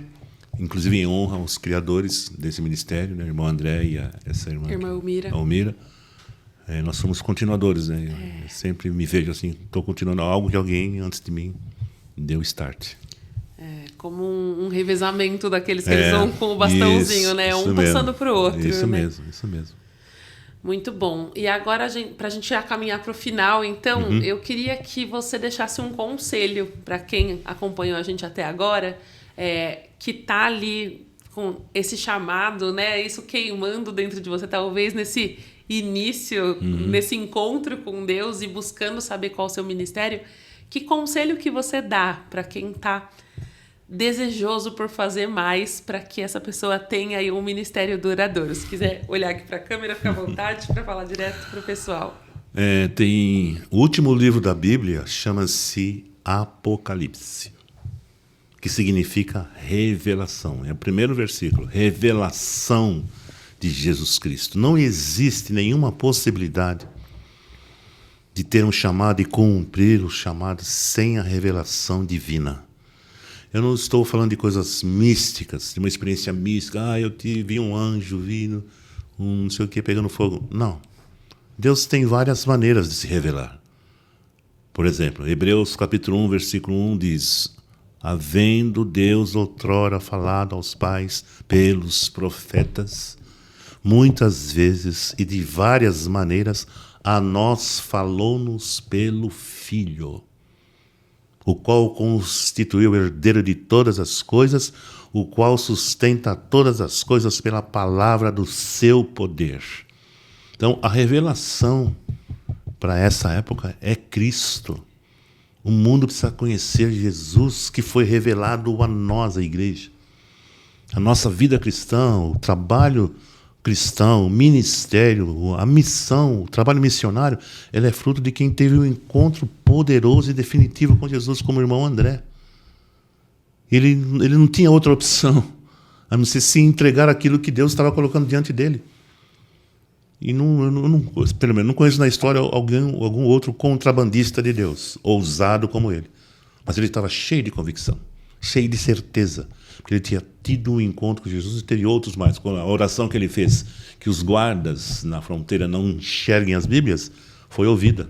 inclusive em honra aos criadores desse ministério, né? Irmão André e essa irmã Elmira, nós somos continuadores, né? Eu sempre me vejo assim, estou continuando algo que alguém antes de mim deu start. Como um revezamento daqueles que eles vão com o bastãozinho, né? Um passando para o outro. Isso né? mesmo. Muito bom. E agora, para a gente já caminhar para o final, então, eu queria que você deixasse um conselho para quem acompanhou a gente até agora, que está ali com esse chamado, né? Isso queimando dentro de você, talvez nesse início, nesse encontro com Deus e buscando saber qual é o seu ministério. Que conselho que você dá para quem está desejoso por fazer mais para que essa pessoa tenha aí um ministério duradouro? Se quiser olhar aqui para a câmera, fica à vontade para falar direto para o pessoal. Tem o último livro da Bíblia, chama-se Apocalipse, que significa revelação. É o primeiro versículo, revelação de Jesus Cristo. Não existe nenhuma possibilidade de ter um chamado e cumprir o chamado sem a revelação divina. Eu não estou falando de coisas místicas, de uma experiência mística. Eu vi um anjo, vi um não sei o que pegando fogo. Não. Deus tem várias maneiras de se revelar. Por exemplo, Hebreus capítulo 1, versículo 1 diz: havendo Deus outrora falado aos pais pelos profetas, muitas vezes e de várias maneiras, a nós falou-nos pelo Filho, o qual constituiu o herdeiro de todas as coisas, o qual sustenta todas as coisas pela palavra do seu poder. Então, a revelação para essa época é Cristo. O mundo precisa conhecer Jesus, que foi revelado a nós, a igreja. A nossa vida cristã, o trabalho cristão, o ministério, a missão, o trabalho missionário, ele é fruto de quem teve um encontro poderoso e definitivo com Jesus, como o irmão André. Ele não tinha outra opção a não ser se entregar aquilo que Deus estava colocando diante dele. E pelo menos não conheço na história algum outro contrabandista de Deus, ousado como ele. Mas ele estava cheio de convicção, cheio de certeza, porque ele tinha tido um encontro com Jesus e teve outros mais. Com a oração que ele fez, que os guardas na fronteira não enxerguem as Bíblias, foi ouvida.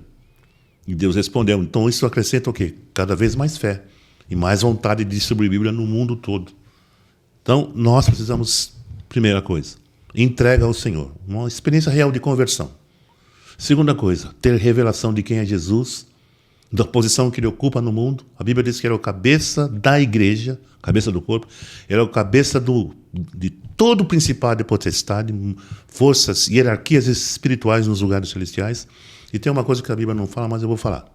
E Deus respondeu. Então isso acrescenta o quê? Cada vez mais fé e mais vontade de distribuir a Bíblia no mundo todo. Então nós precisamos, primeira coisa, entrega ao Senhor, uma experiência real de conversão. Segunda coisa, ter revelação de quem é Jesus, da posição que ele ocupa no mundo. A Bíblia diz que ele é o cabeça da igreja, cabeça do corpo, ele é o cabeça de todo o principado e potestade, forças, hierarquias espirituais nos lugares celestiais. E tem uma coisa que a Bíblia não fala, mas eu vou falar.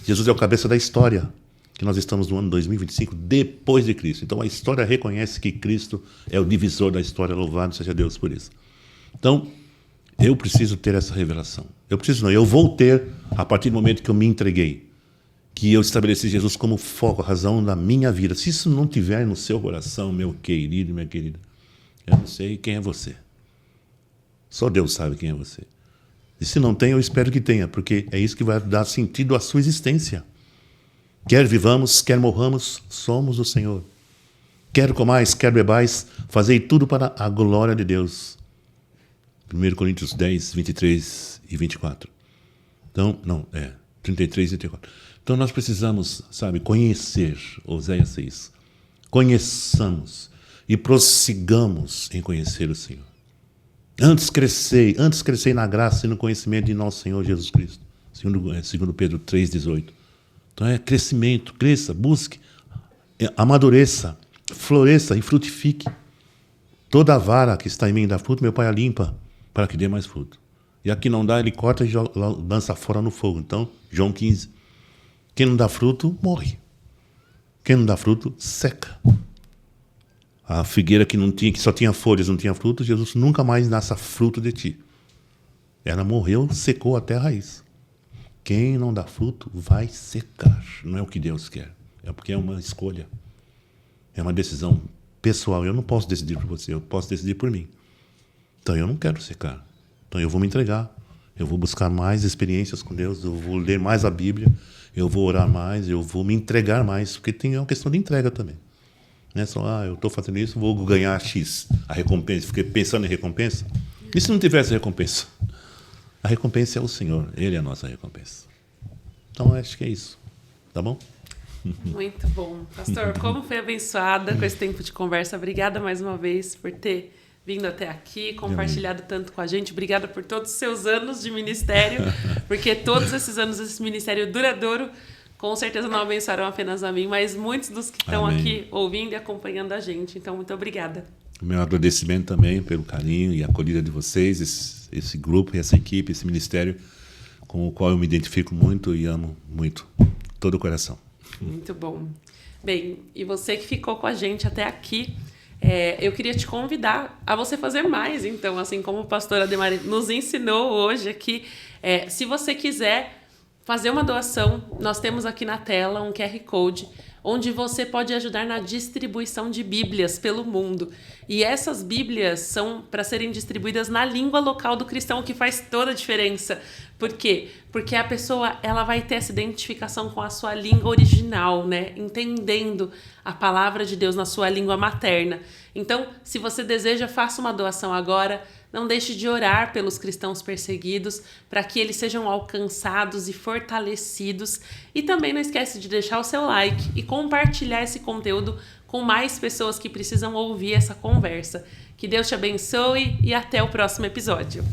Jesus é o cabeça da história, que nós estamos no ano 2025, depois de Cristo. Então a história reconhece que Cristo é o divisor da história, louvado seja Deus por isso. Então, eu preciso ter essa revelação. Eu vou ter, a partir do momento que eu me entreguei, que eu estabeleci Jesus como foco, a razão da minha vida. Se isso não tiver no seu coração, meu querido, minha querida, eu não sei quem é você. Só Deus sabe quem é você. E se não tem, eu espero que tenha, porque é isso que vai dar sentido à sua existência. Quer vivamos, quer morramos, somos o Senhor. Quer comais, quer bebais, fazei tudo para a glória de Deus. 1 Coríntios 10, 23 e 24. Então, 33 e 24. Então nós precisamos, conhecer, Oséias 6. Conheçamos e prossigamos em conhecer o Senhor. Antes crescei na graça e no conhecimento de nosso Senhor Jesus Cristo. Segundo Pedro 3, 18. Então é crescimento, cresça, busque, amadureça, floresça e frutifique. Toda a vara que está em mim dá fruto, meu Pai a limpa, para que dê mais fruto. E aqui não dá, ele corta e lança fora no fogo. Então, João 15. Quem não dá fruto, morre. Quem não dá fruto, seca. A figueira que só tinha folhas, não tinha fruto, Jesus nunca mais nasce fruto de ti. Ela morreu, secou até a raiz. Quem não dá fruto vai secar. Não é o que Deus quer. É porque é uma escolha. É uma decisão pessoal. Eu não posso decidir por você, eu posso decidir por mim. Então eu não quero secar. Então eu vou me entregar. Eu vou buscar mais experiências com Deus, eu vou ler mais a Bíblia, eu vou orar mais, eu vou me entregar mais, porque é uma questão de entrega também. Não é só, eu estou fazendo isso, vou ganhar X, a recompensa. Fiquei pensando em recompensa. E se não tivesse recompensa? A recompensa é o Senhor, Ele é a nossa recompensa. Então, acho que é isso. Tá bom? Muito bom. Pastor, como foi abençoada com esse tempo de conversa. Obrigada mais uma vez por ter vindo até aqui, compartilhado tanto com a gente. Obrigada por todos os seus anos de ministério, porque todos esses anos desse ministério duradouro, com certeza não abençoaram apenas a mim, mas muitos dos que estão aqui ouvindo e acompanhando a gente. Então, muito obrigada. O meu agradecimento também pelo carinho e acolhida de vocês, esse grupo, essa equipe, esse ministério, com o qual eu me identifico muito e amo muito, todo o coração. Muito bom. Bem, e você que ficou com a gente até aqui, eu queria te convidar a você fazer mais. Então, assim como o pastor Ademar nos ensinou hoje aqui, se você quiser fazer uma doação, nós temos aqui na tela um QR Code, onde você pode ajudar na distribuição de Bíblias pelo mundo. E essas Bíblias são para serem distribuídas na língua local do cristão, o que faz toda a diferença. Por quê? Porque a pessoa ela vai ter essa identificação com a sua língua original, né? Entendendo a palavra de Deus na sua língua materna. Então, se você deseja, faça uma doação agora. Não deixe de orar pelos cristãos perseguidos, para que eles sejam alcançados e fortalecidos. E também não esquece de deixar o seu like e compartilhar esse conteúdo com mais pessoas que precisam ouvir essa conversa. Que Deus te abençoe e até o próximo episódio.